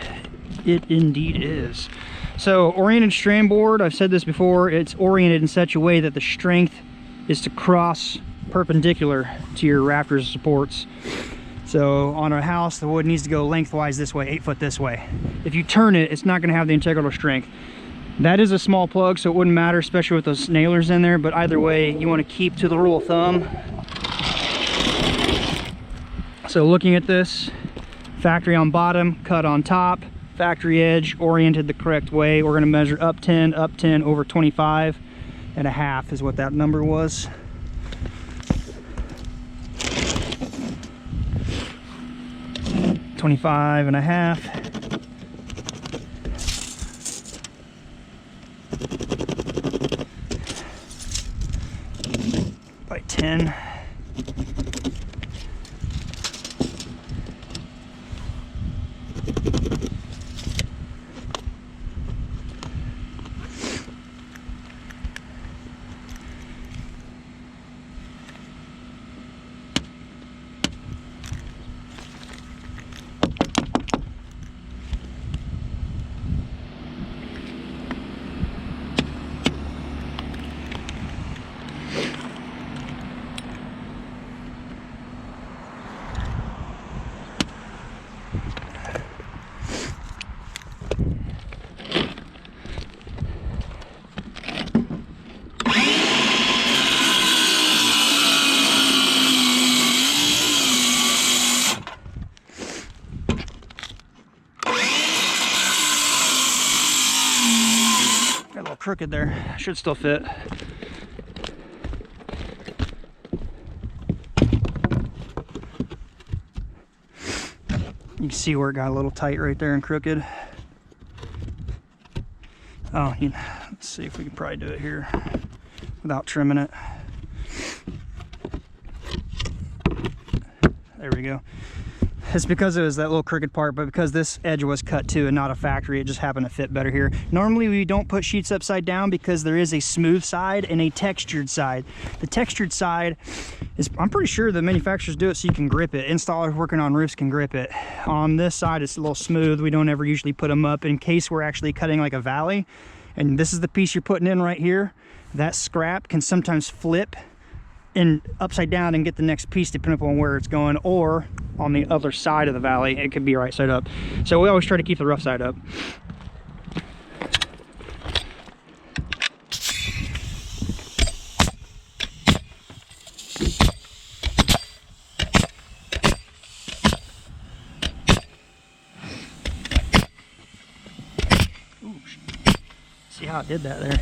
It indeed is. So oriented strand board, I've said this before, it's oriented in such a way that the strength is to cross perpendicular to your rafters supports. So on a house, the wood needs to go lengthwise this way, 8 foot this way. If you turn it, it's not going to have the integral strength. That is a small plug, so it wouldn't matter, especially with those nailers in there, but either way, you want to keep to the rule of thumb. So looking at this, factory on bottom, cut on top, factory edge, oriented the correct way. We're going to measure up 10, over 25 and a half is what that number was. 25 and a half. By 10. crooked there. Should still fit. You can see where it got a little tight right there and crooked. Oh, let's see if we can probably do it here without trimming it. There we go. It's because it was that little crooked part, but because this edge was cut too and not a factory, it just happened to fit better here. Normally we don't put sheets upside down because there is a smooth side and a textured side. The textured side is, I'm pretty sure the manufacturers do it so you can grip it. Installers working on roofs can grip it. On this side it's a little smooth. We don't ever usually put them up in case we're actually cutting like a valley. And this is the piece you're putting in right here. That scrap can sometimes flip and upside down and get the next piece depending upon where it's going, or on the other side of the valley it could be right side up. So we always try to keep the rough side up. Ooh, see how it did that there.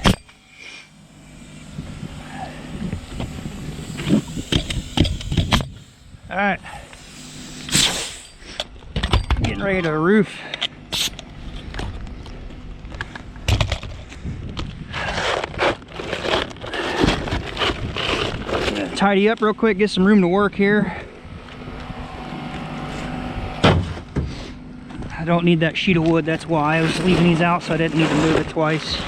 All right, getting ready to roof. Gonna tidy up real quick, get some room to work here. I don't need that sheet of wood, that's why I was leaving these out, so I didn't need to move it twice.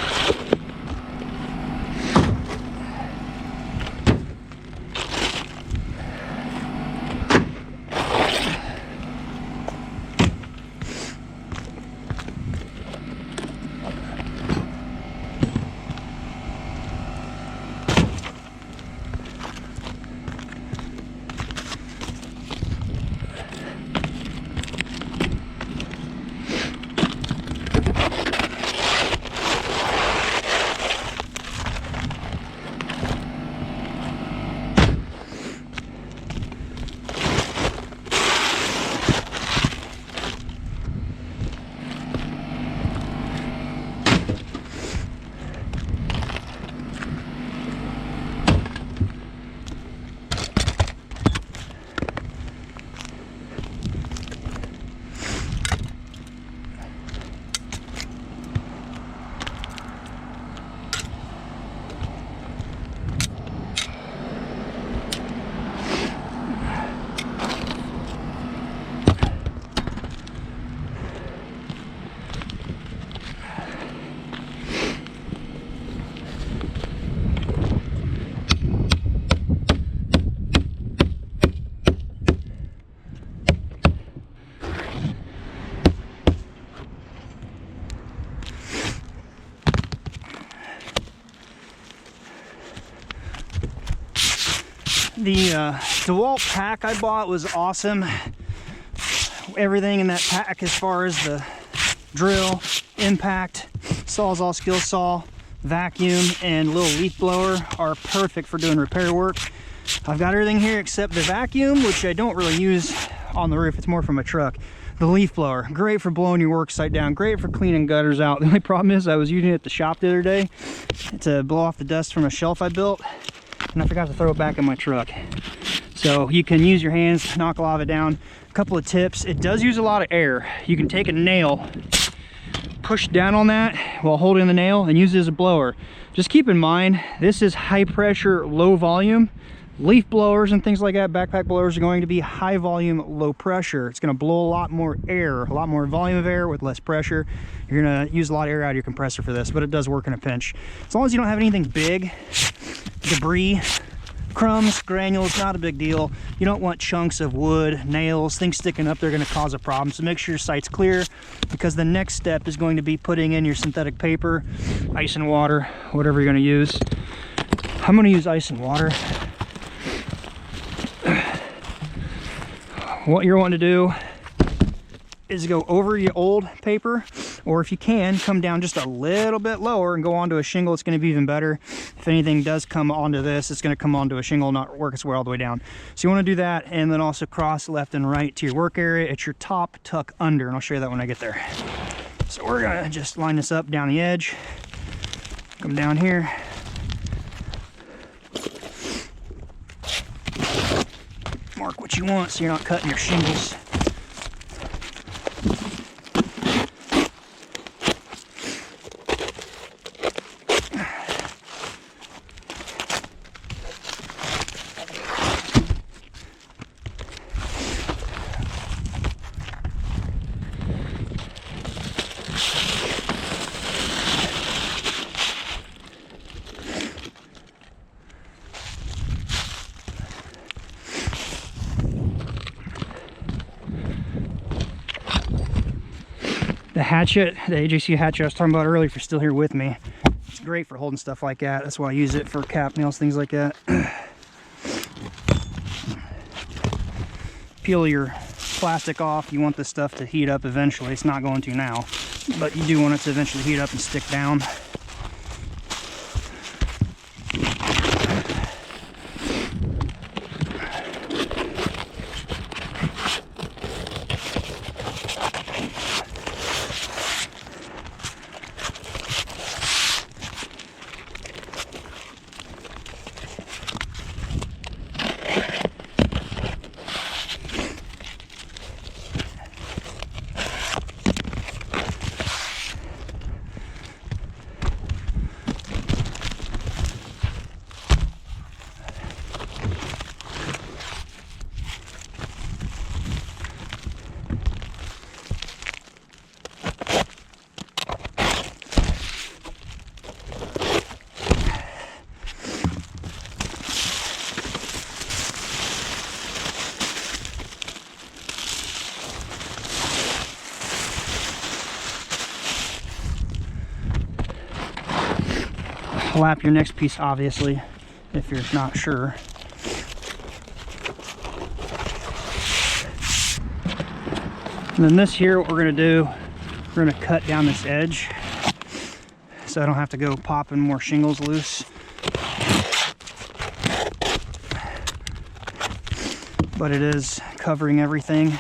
The DeWalt pack I bought was awesome. Everything in that pack as far as the drill, impact, Sawzall skill saw, vacuum, and little leaf blower are perfect for doing repair work. I've got everything here except the vacuum, which I don't really use on the roof. It's more from a truck. The leaf blower, great for blowing your work site down, great for cleaning gutters out. The only problem is I was using it at the shop the other day to blow off the dust from a shelf I built, and I forgot to throw it back in my truck. So you can use your hands to knock a lot of it down. A couple of tips: it does use a lot of air. You can take a nail, push down on that while holding the nail, and use it as a blower. Just keep in mind, this is high pressure, low volume. Leaf blowers and things like that, backpack blowers, are going to be high volume, low pressure. It's going to blow a lot more air, a lot more volume of air with less pressure. You're going to use a lot of air out of your compressor for this, but it does work in a pinch. As long as you don't have anything big, debris, crumbs, granules, not a big deal. You don't want chunks of wood, nails, things sticking up. They're going to cause a problem. So make sure your site's clear, because the next step is going to be putting in your synthetic paper, ice and water, whatever you're going to use. I'm going to use ice and water. What you're wanting to do is go over your old paper, or if you can, come down just a little bit lower and go onto a shingle. It's going to be even better. If anything does come onto this, it's going to come onto a shingle, not work its way all the way down. So you want to do that, and then also cross left and right to your work area at your top, tuck under, and I'll show you that when I get there. So we're going to just line this up down the edge. Come down here. Mark what you want so you're not cutting your shingles. The hatchet, the AJC hatchet I was talking about earlier, if you're still here with me, it's great for holding stuff like that. That's why I use it for cap nails, things like that. Peel your plastic off. You want this stuff to heat up eventually. It's not going to now, but you do want it to eventually heat up and stick down. Lap your next piece, obviously, if you're not sure. And then this here, what we're going to do, we're going to cut down this edge so I don't have to go popping more shingles loose. But it is covering everything.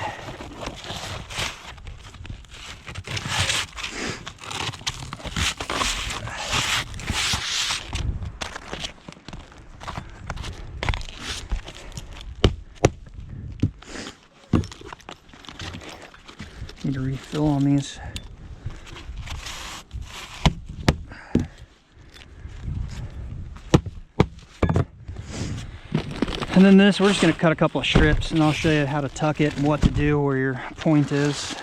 Need to refill on these. And then this, we're just going to cut a couple of strips and I'll show you how to tuck it and what to do where your point is.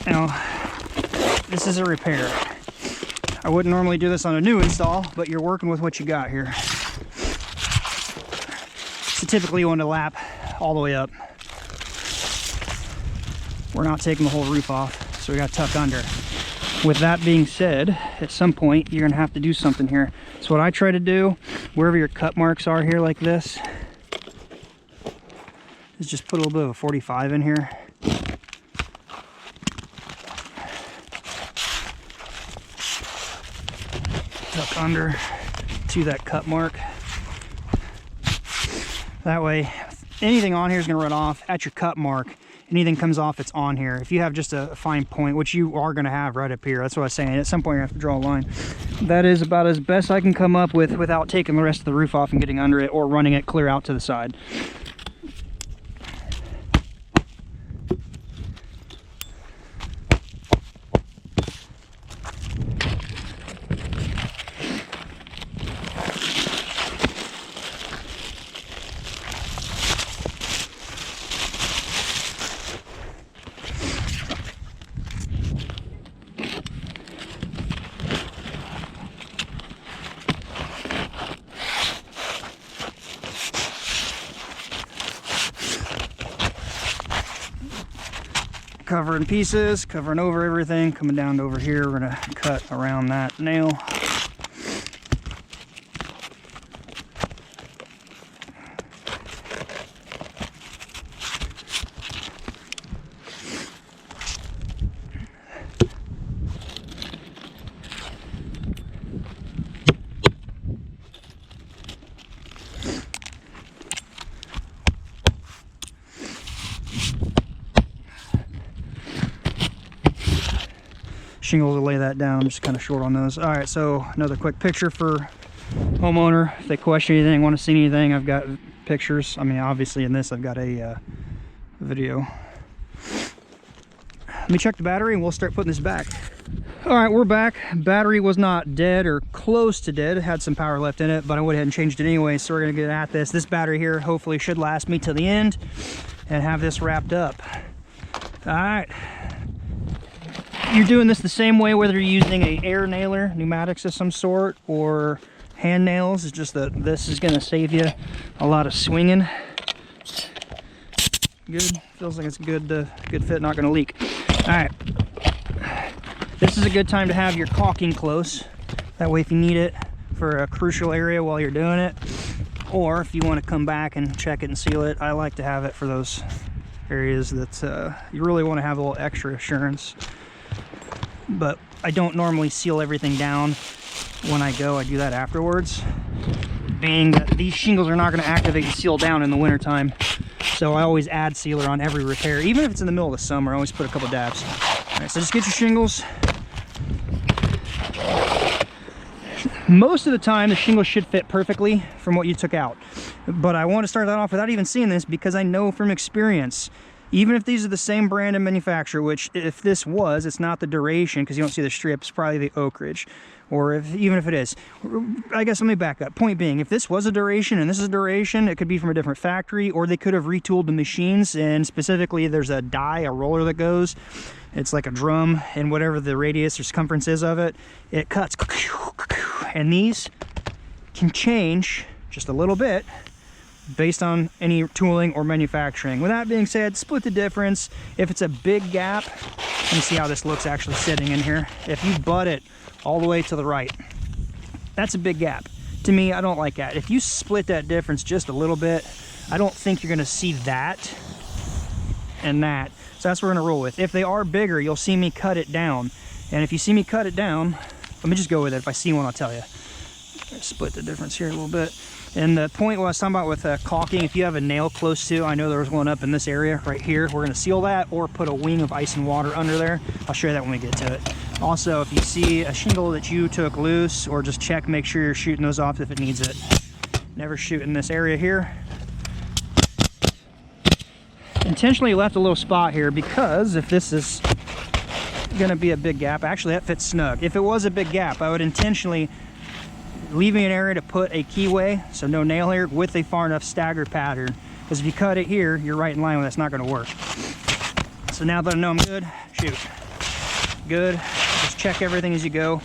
Now, this is a repair. I wouldn't normally do this on a new install, but you're working with what you got here. So typically you want to lap all the way up. We're not taking the whole roof off, so we got to tuck under. With that being said, at some point you're gonna have to do something here. So what I try to do, wherever your cut marks are here like this, is just put a little bit of a 45 in here. Tuck under to that cut mark. That way, anything on here is gonna run off at your cut mark. Anything comes off, it's on here. If you have just a fine point, which you are going to have right up here, that's what I was saying. At some point, you have to draw a line. That is about as best I can come up with without taking the rest of the roof off and getting under it or running it clear out to the side. Covering pieces, covering over everything, coming down to over here, we're gonna cut around that nail. shingles to lay that down. I'm just kind of short on those. All right, so another quick picture for homeowner. If they question anything, want to see anything, I've got pictures. I mean, obviously in this I've got a video. Let me check the battery and we'll start putting this back. All right, we're back. Battery was not dead or close to dead. It had some power left in it, but I went ahead and changed it anyway, so we're gonna get at this. This battery here hopefully should last me till the end and have this wrapped up. All right. You're doing this the same way whether you're using a air nailer, pneumatics of some sort, or hand nails. It's just that this is gonna save you a lot of swinging. Good, feels like it's good fit, not gonna leak. All right. This is a good time to have your caulking close. That way if you need it for a crucial area while you're doing it, or if you want to come back and check it and seal it, I like to have it for those areas that you really want to have a little extra assurance. But I don't normally seal everything down when I go. I do that afterwards, being that these shingles are not going to activate and seal down in the wintertime. So I always add sealer on every repair. Even if it's in the middle of the summer, I always put a couple dabs. All right, so just get your shingles. Most of the time, the shingles should fit perfectly from what you took out. But I want to start that off without even seeing this, because I know from experience, even if these are the same brand and manufacturer, which if this was, it's not the Duration, because you don't see the strips, probably the Oak Ridge. Or even if it is, I guess let me back up. Point being, if this was a Duration and this is a Duration, it could be from a different factory, or they could have retooled the machines, and specifically there's a die, a roller that goes. It's like a drum, and whatever the radius or circumference is of it, it cuts. And these can change just a little bit based on any tooling or manufacturing. With that being said, split the difference. If it's a big gap, let me see how this looks actually sitting in here. If you butt it all the way to the right, that's a big gap. To me, I don't like that. If you split that difference just a little bit, I don't think you're gonna see that and that. So that's what we're gonna roll with. If they are bigger, you'll see me cut it down. And if you see me cut it down, let me just go with it. If I see one, I'll tell you. Split the difference here a little bit. And the point what I was talking about with caulking, if you have a nail close to, I know there was one up in this area right here, we're gonna seal that or put a wing of ice and water under there. I'll show you that when we get to it. Also, if you see a shingle that you took loose, or just check, make sure you're shooting those off if it needs it. Never shoot in this area here. Intentionally left a little spot here because if this is gonna be a big gap, actually that fits snug. If it was a big gap, I would intentionally leaving an area to put a keyway, so no nail here, with a far enough staggered pattern. Because if you cut it here, you're right in line with it, it's not gonna work. So now that I know I'm good, shoot. Good, just check everything as you go.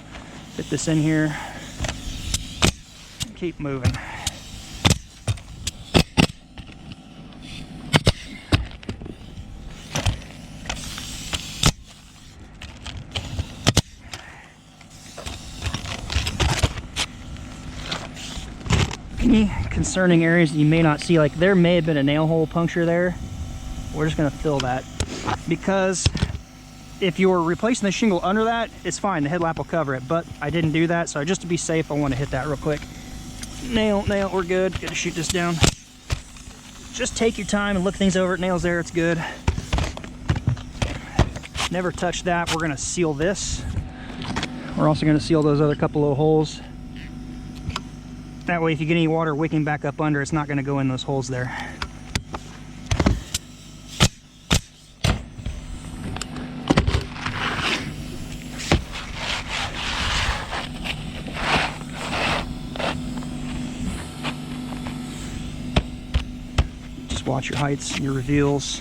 Fit this in here, keep moving. Any concerning areas that you may not see, like there may have been a nail hole puncture there, we're just gonna fill that, because if you're replacing the shingle under that, it's fine, the headlamp will cover it, but I didn't do that, so just to be safe, I want to hit that real quick. Nail, we're good. Gotta shoot this down. Just take your time and look things over. Nails there, it's good. Never touch that. We're gonna seal this. We're also gonna seal those other couple little holes. That way, if you get any water wicking back up under, it's not gonna go in those holes there. Just watch your heights, your reveals.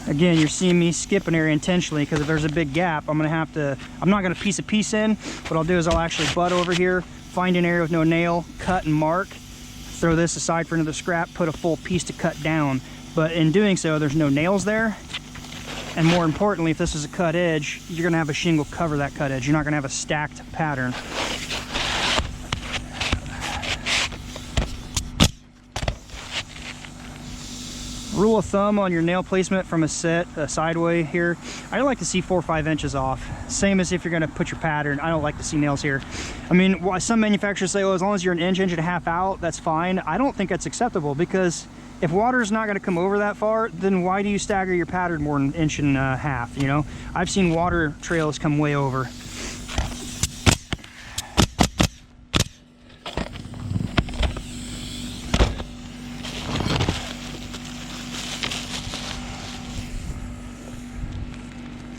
Again, you're seeing me skip an area intentionally because if there's a big gap, I'm not gonna piece a piece in. What I'll do is I'll actually butt over here, find an area with no nail, cut and mark, throw this aside for another scrap, put a full piece to cut down. But in doing so, there's no nails there. And more importantly, if this is a cut edge, you're gonna have a shingle cover that cut edge. You're not gonna have a stacked pattern. rule of thumb on your nail placement from a set sideway here, I like to see 4 or 5 inches off. Same as if you're going to put your pattern. I don't like to see nails here. I mean, some manufacturers say, oh, as long as you're an inch, inch and a half out, that's fine. I don't think that's acceptable, because if water is not going to come over that far, then why do you stagger your pattern more than an inch and a half? You know, I've seen water trails come way over.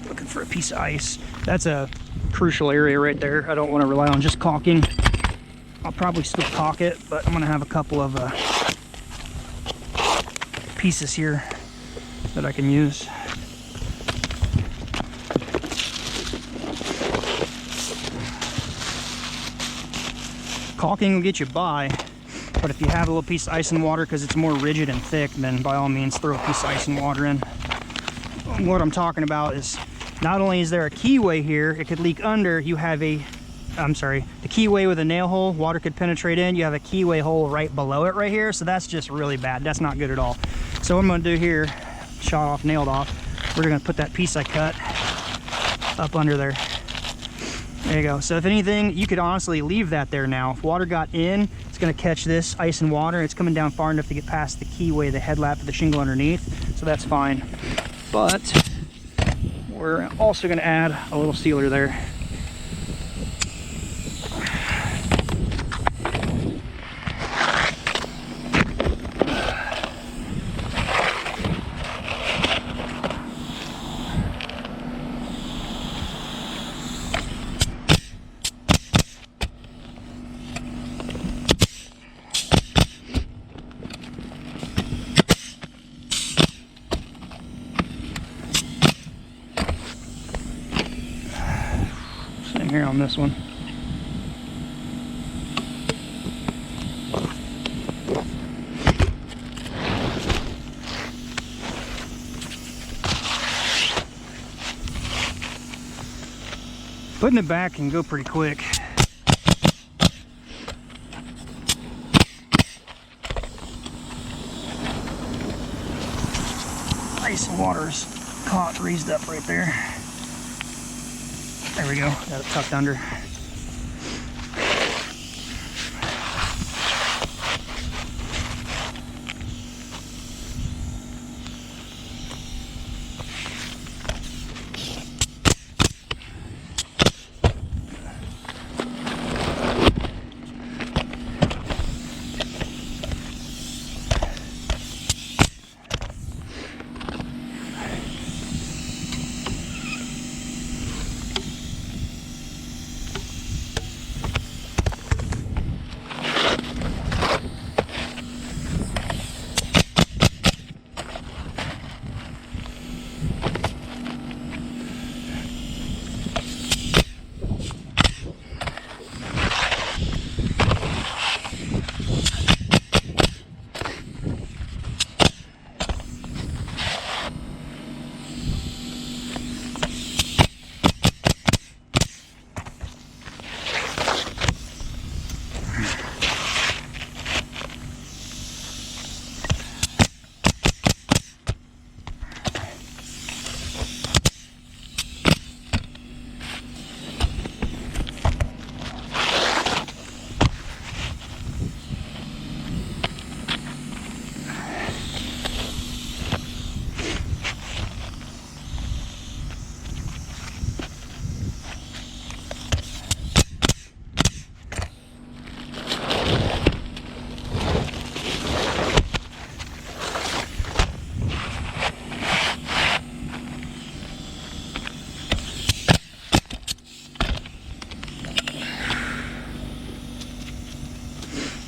Looking for a piece of ice. That's a crucial area right there. I don't want to rely on just caulking. I'll probably still caulk it, but I'm going to have a couple of pieces here that I can use. Caulking will get you by, but if you have a little piece of ice and water, because it's more rigid and thick, then by all means throw a piece of ice and water in. What I'm talking about is, not only is there a keyway here, it could leak under. You have the keyway with a nail hole, water could penetrate in. You have a keyway hole right below it right here, so that's just really bad. That's not good at all. So what I'm going to do here, shot off, nailed off, we're going to put that piece I cut up under there. There you go. So if anything, you could honestly leave that there now. If water got in, it's going to catch this ice and water. It's coming down far enough to get past the keyway, the headlap of the shingle underneath, so that's fine. But we're also going to add a little sealer there. Here on this one. Putting it back can go pretty quick. Ice and water's caught, raised up right there. There we go, got it tucked under.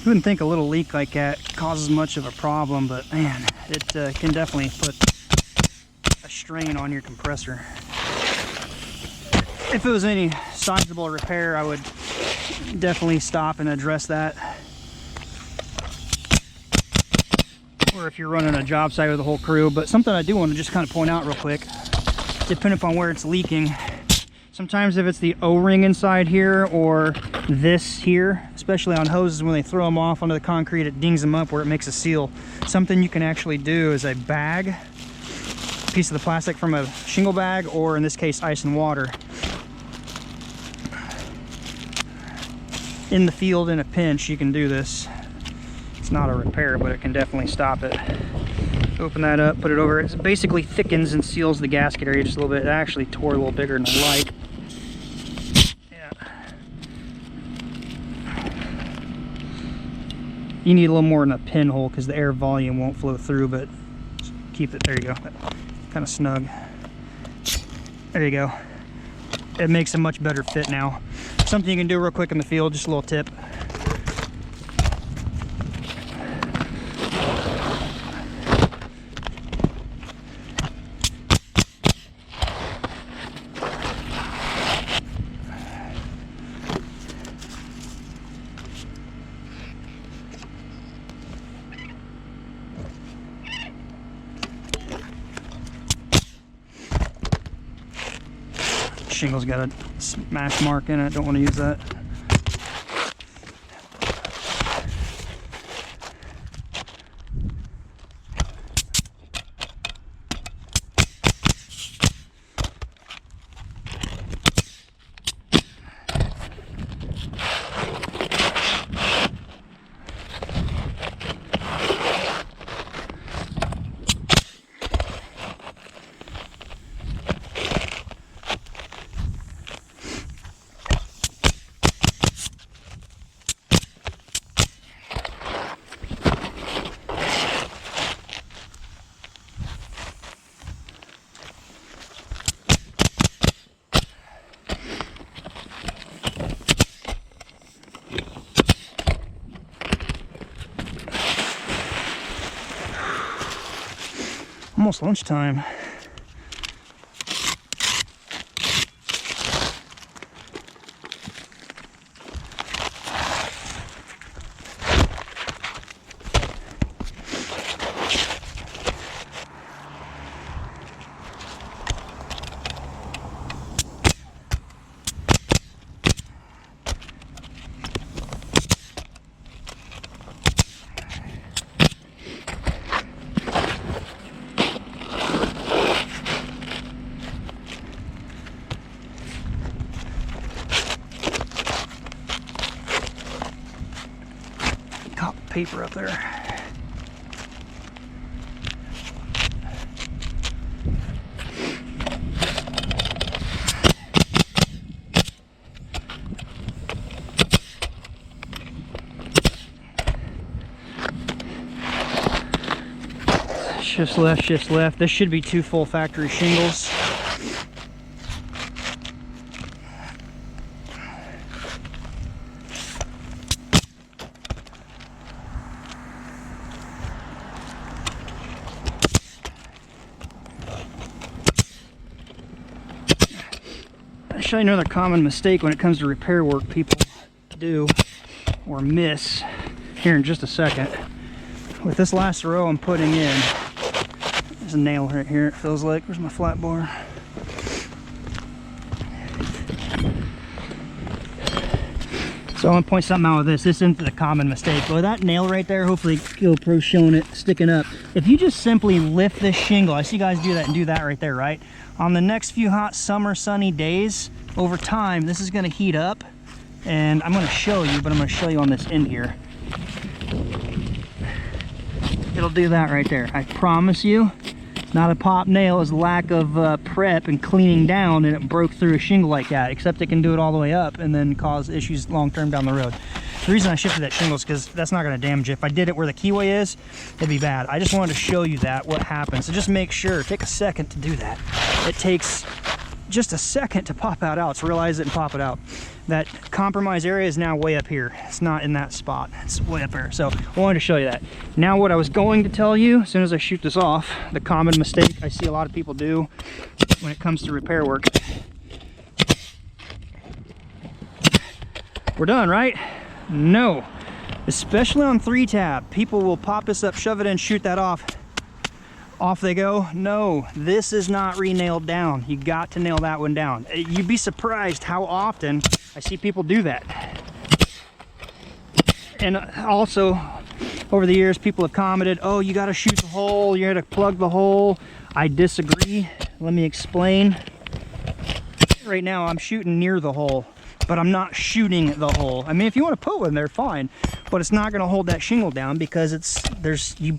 You wouldn't think a little leak like that causes much of a problem, but man, it can definitely put a strain on your compressor. If it was any sizable repair, I would definitely stop and address that. Or if you're running a job site with a whole crew. But something I do want to just kind of point out real quick, depending upon where it's leaking, sometimes if it's the O-ring inside here or this here, especially on hoses when they throw them off onto the concrete, it dings them up where it makes a seal. Something you can actually do is a bag, piece of the plastic from a shingle bag, or in this case ice and water. In the field, in a pinch, you can do this. It's not a repair, but it can definitely stop it. Open that up, put it over. It basically thickens and seals the gasket area just a little bit. It actually tore a little bigger than I like. Yeah. You need a little more in a pinhole because the air volume won't flow through, but keep it, there you go. Kind of snug. There you go. It makes a much better fit now. Something you can do real quick in the field, just a little tip. Shingle's got a smash mark in it, don't want to use that. Almost lunchtime. Paper up there. Shifts left, shifts left. This should be 2 full factory shingles. I'll show you another common mistake when it comes to repair work people do or miss here in just a second. With this last row I'm putting in, there's a nail right here, it feels like. Where's my flat bar? So I want to point something out with this. This isn't the common mistake. But with that nail right there, hopefully GoPro's showing it sticking up. If you just simply lift this shingle, I see guys do that and do that right there, right? On the next few hot summer sunny days, over time, this is going to heat up. And I'm going to show you, but I'm going to show you on this end here. It'll do that right there. I promise you. It's not a pop nail, it's lack of prep and cleaning down, and it broke through a shingle like that, except it can do it all the way up and then cause issues long term down the road. The reason I shifted that shingle is because that's not going to damage it. If I did it where the keyway is, it'd be bad. I just wanted to show you that, what happens. So just make sure, take a second to do that. It takes just a second to pop that out, to realize it and pop it out. That compromised area is now way up here. It's not in that spot, it's way up here. So I wanted to show you that. Now what I was going to tell you, as soon as I shoot this off, the common mistake I see a lot of people do when it comes to repair work. We're done, right? No. Especially on 3-tab, people will pop this up, shove it in, shoot that off. Off they go. No, this is not re-nailed down. You got to nail that one down. You'd be surprised how often I see people do that. And also, over the years, people have commented, oh, you got to shoot the hole, you got to plug the hole. I disagree. Let me explain. Right now, I'm shooting near the hole, but I'm not shooting the hole. I mean, if you want to put one there, fine, but it's not going to hold that shingle down because you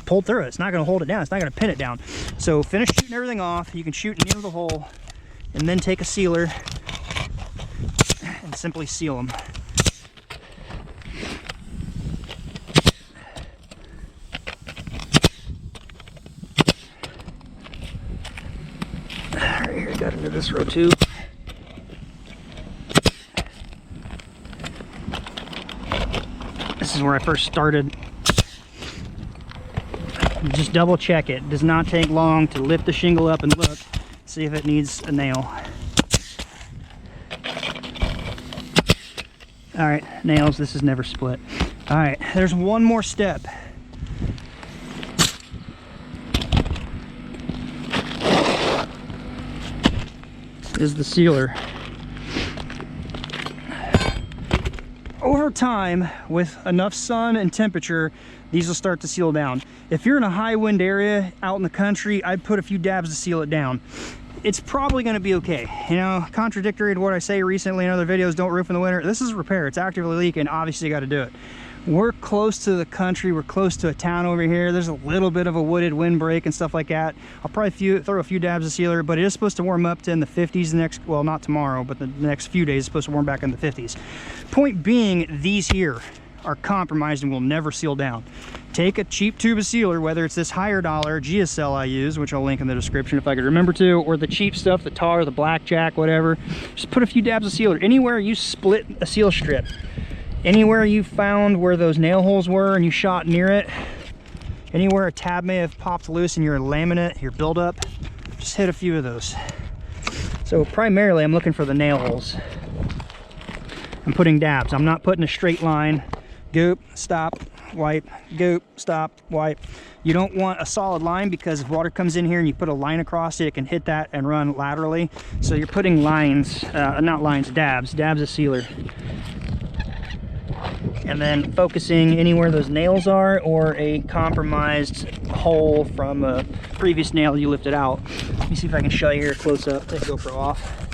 pull through it. It's not going to hold it down. It's not going to pin it down. So finish shooting everything off. You can shoot near the hole and then take a sealer and simply seal them. Right here, got into this row too. This is where I first started. Just double check it. It does not take long to lift the shingle up and look, see if it needs a nail. All right, nails, this is never split. All right, there's one more step. Is the sealer. Over time, with enough sun and temperature, these will start to seal down. If you're in a high wind area out in the country, I'd put a few dabs to seal it down. It's probably going to be okay. You know, contradictory to what I say recently in other videos, don't roof in the winter. This is repair. It's actively leaking. Obviously, you got to do it. We're close to the country. We're close to a town over here. There's a little bit of a wooded windbreak and stuff like that. I'll probably throw a few dabs of sealer, but it is supposed to warm up to in the 50s the next, well, not tomorrow, but the next few days it's supposed to warm back in the 50s. Point being, these here are compromised and will never seal down. Take a cheap tube of sealer, whether it's this higher dollar GEOCEL I use, which I'll link in the description if I could remember to, or the cheap stuff, the tar, the blackjack, whatever. Just put a few dabs of sealer. Anywhere you split a seal strip, anywhere you found where those nail holes were and you shot near it, anywhere a tab may have popped loose in your laminate, your buildup, just hit a few of those. So primarily I'm looking for the nail holes. I'm putting dabs. I'm not putting a straight line. Goop, stop, wipe, goop, stop, wipe. You don't want a solid line because if water comes in here and you put a line across it, it can hit that and run laterally. So you're putting lines, not lines, dabs of sealer. And then focusing anywhere those nails are or a compromised hole from a previous nail you lifted out. Let me see if I can show you here close up. Take GoPro off.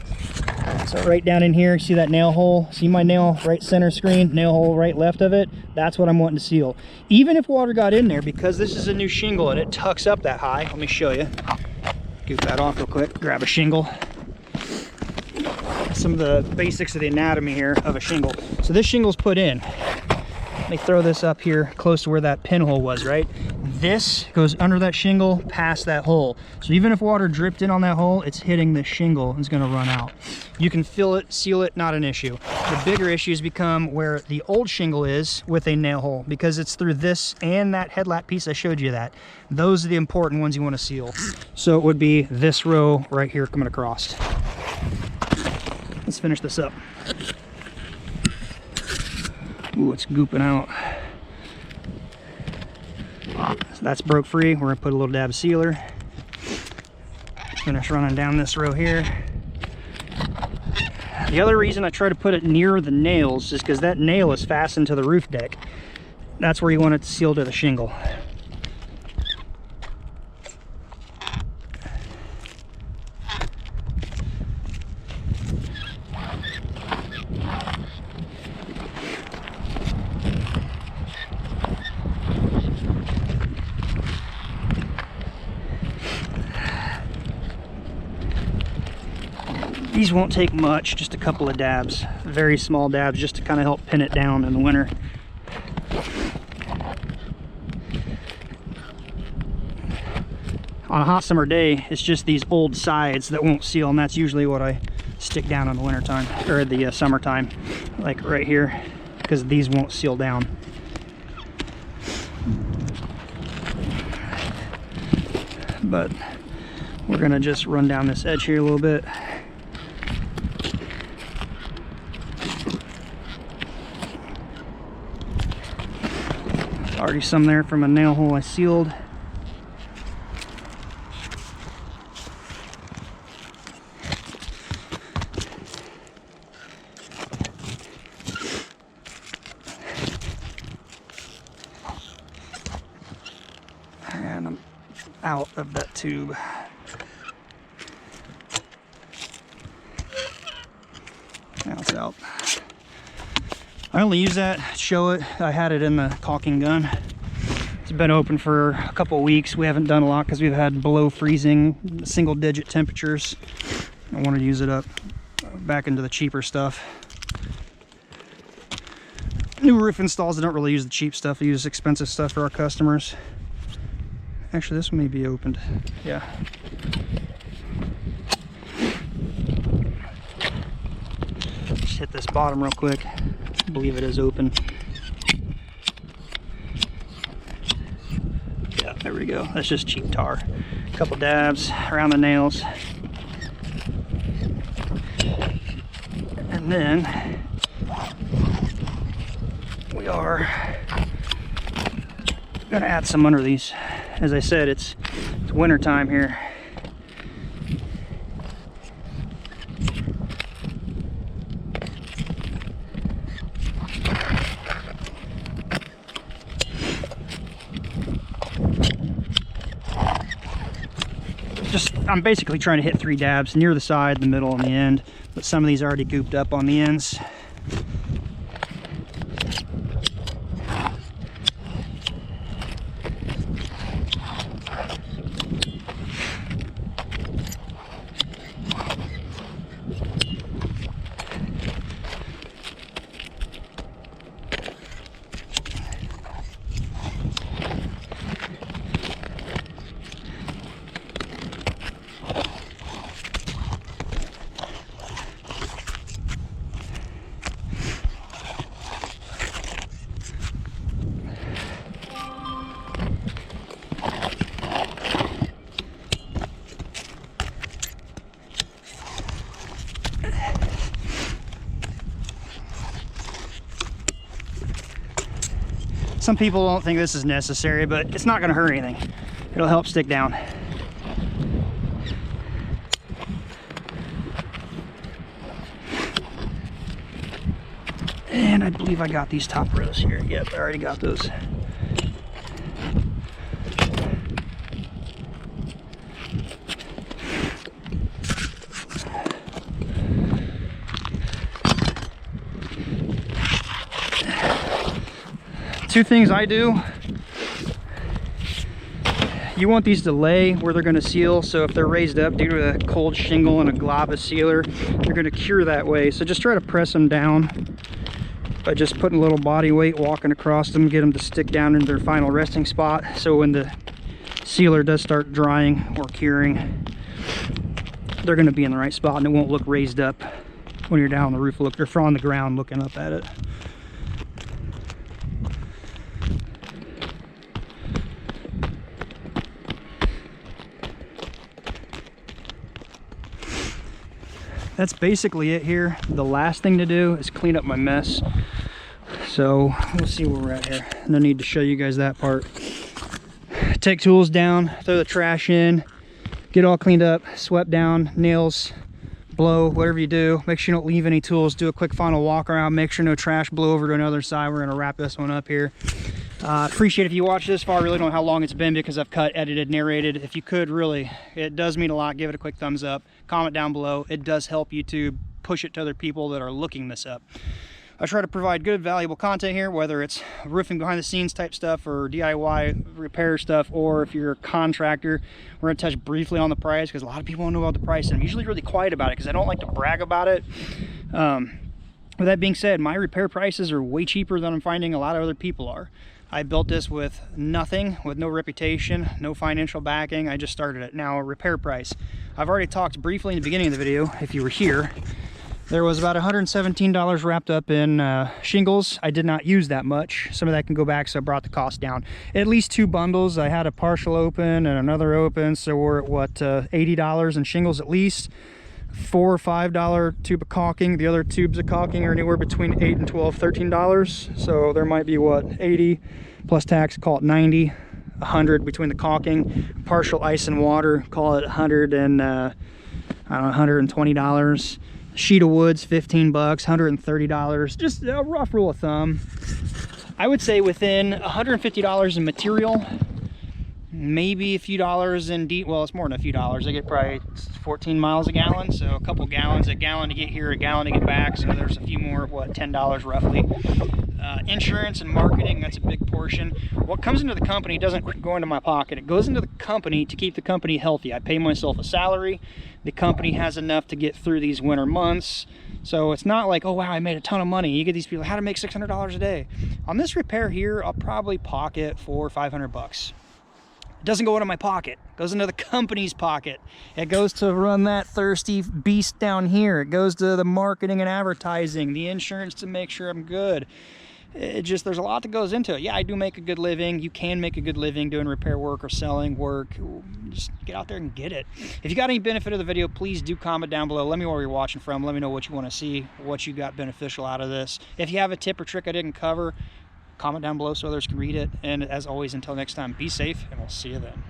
So right down in here, see that nail hole? See my nail right center screen, nail hole right left of it? That's what I'm wanting to seal. Even if water got in there, because this is a new shingle and it tucks up that high, let me show you. Goop that off real quick, grab a shingle. Some of the basics of the anatomy here of a shingle. So this shingle's put in. Let me throw this up here close to where that pinhole was, right? This goes under that shingle past that hole. So even if water dripped in on that hole, it's hitting the shingle and it's gonna run out. You can fill it, seal it, not an issue. The bigger issues become where the old shingle is with a nail hole, because it's through this and that headlap piece I showed you that. Those are the important ones you wanna seal. So it would be this row right here coming across. Let's finish this up. Ooh, it's gooping out. So that's broke free. We're gonna put a little dab of sealer. Finish running down this row here. The other reason I try to put it near the nails is because that nail is fastened to the roof deck. That's where you want it to seal to the shingle. These won't take much, just a couple of dabs, very small dabs, just to kind of help pin it down in the winter. On a hot summer day, it's just these old sides that won't seal, and that's usually what I stick down in the winter time, or the summertime, like right here, because these won't seal down. But we're gonna just run down this edge here a little bit. Already some there from a nail hole I sealed. out of that tube. Now it's out. I only use that to show it. I had it in the caulking gun. It's been open for a couple of weeks. We haven't done a lot because we've had below freezing single digit temperatures. I wanted to use it up back into the cheaper stuff. New roof installs, I don't really use the cheap stuff. I use expensive stuff for our customers. Actually, this one may be opened. Yeah. Just hit this bottom real quick. I believe it is open. Yeah, there we go. That's just cheap tar. A couple dabs around the nails. And then we are gonna add some under these. As I said, it's winter time here. I'm basically trying to hit 3 dabs near the side, the middle, and the end, but some of these are already gooped up on the ends. Some people don't think this is necessary, but it's not going to hurt anything. It'll help stick down. And I believe I got these top rows here. Yep, I already got those. Two things I do. You want these to lay where they're going to seal, so if they're raised up due to a cold shingle and a glob sealer, they're going to cure that way. So just try to press them down by just putting a little body weight, walking across them, get them to stick down into their final resting spot. So when the sealer does start drying or curing, they're going to be in the right spot and it won't look raised up when you're down on the roof, or on the ground looking up at it. That's basically it here. The last thing to do is clean up my mess. So we'll see where we're at here. No need to show you guys that part. Take tools down, throw the trash in, get all cleaned up, swept down, nails, blow, whatever you do. Make sure you don't leave any tools. Do a quick final walk around. Make sure no trash blow over to another side. We're gonna wrap this one up here. Appreciate if you watched this far. I really don't know how long it's been because I've cut, edited, narrated. If you could, really, it does mean a lot. Give it a quick thumbs up. Comment down below. It does help YouTube push it to other people that are looking this up. I try to provide good, valuable content here, whether it's roofing behind the scenes type stuff or DIY repair stuff, or if you're a contractor. We're going to touch briefly on the price because a lot of people don't know about the price, and I'm usually really quiet about it because I don't like to brag about it. With that being said, my repair prices are way cheaper than I'm finding a lot of other people are. I built this with nothing, with no reputation, no financial backing. I just started it. Now, a repair price. I've already talked briefly in the beginning of the video, if you were here. There was about $117 wrapped up in shingles. I did not use that much. Some of that can go back, so I brought the cost down. At least 2 bundles. I had a partial open and another open, so we're at what, $80 in shingles at least. $4 or $5 tube of caulking. The other tubes of caulking are anywhere between $8 and $12, $13. So there might be what, 80 plus tax, call it 90, 100 between the caulking. Partial ice and water, call it 100 and I don't know, $120. Sheet of wood's 15 bucks, $130. Just a rough rule of thumb. I would say within $150 in material, maybe a few dollars in well, it's more than a few dollars. I get probably 14 miles a gallon, so a couple gallons, a gallon to get here, a gallon to get back, so there's a few more, what, $10 roughly. Insurance and marketing, that's a big portion. What comes into the company doesn't go into my pocket. It goes into the company to keep the company healthy. I pay myself a salary. The company has enough to get through these winter months. So it's not like, oh wow, I made a ton of money. You get these people, how to make $600 a day. On this repair here, I'll probably pocket $400 or $500. It doesn't go into my pocket. It goes into the company's pocket. It goes to run that thirsty beast down here. It goes to the marketing and advertising, the insurance to make sure I'm good. It just, there's a lot that goes into it. Yeah, I do make a good living. You can make a good living doing repair work or selling work. Just get out there and get it. If you got any benefit of the video, please do comment down below. Let me know where you're watching from. Let me know what you want to see, what you got beneficial out of this. If you have a tip or trick I didn't cover, comment down below so others can read it. And as always, until next time, be safe, and we'll see you then.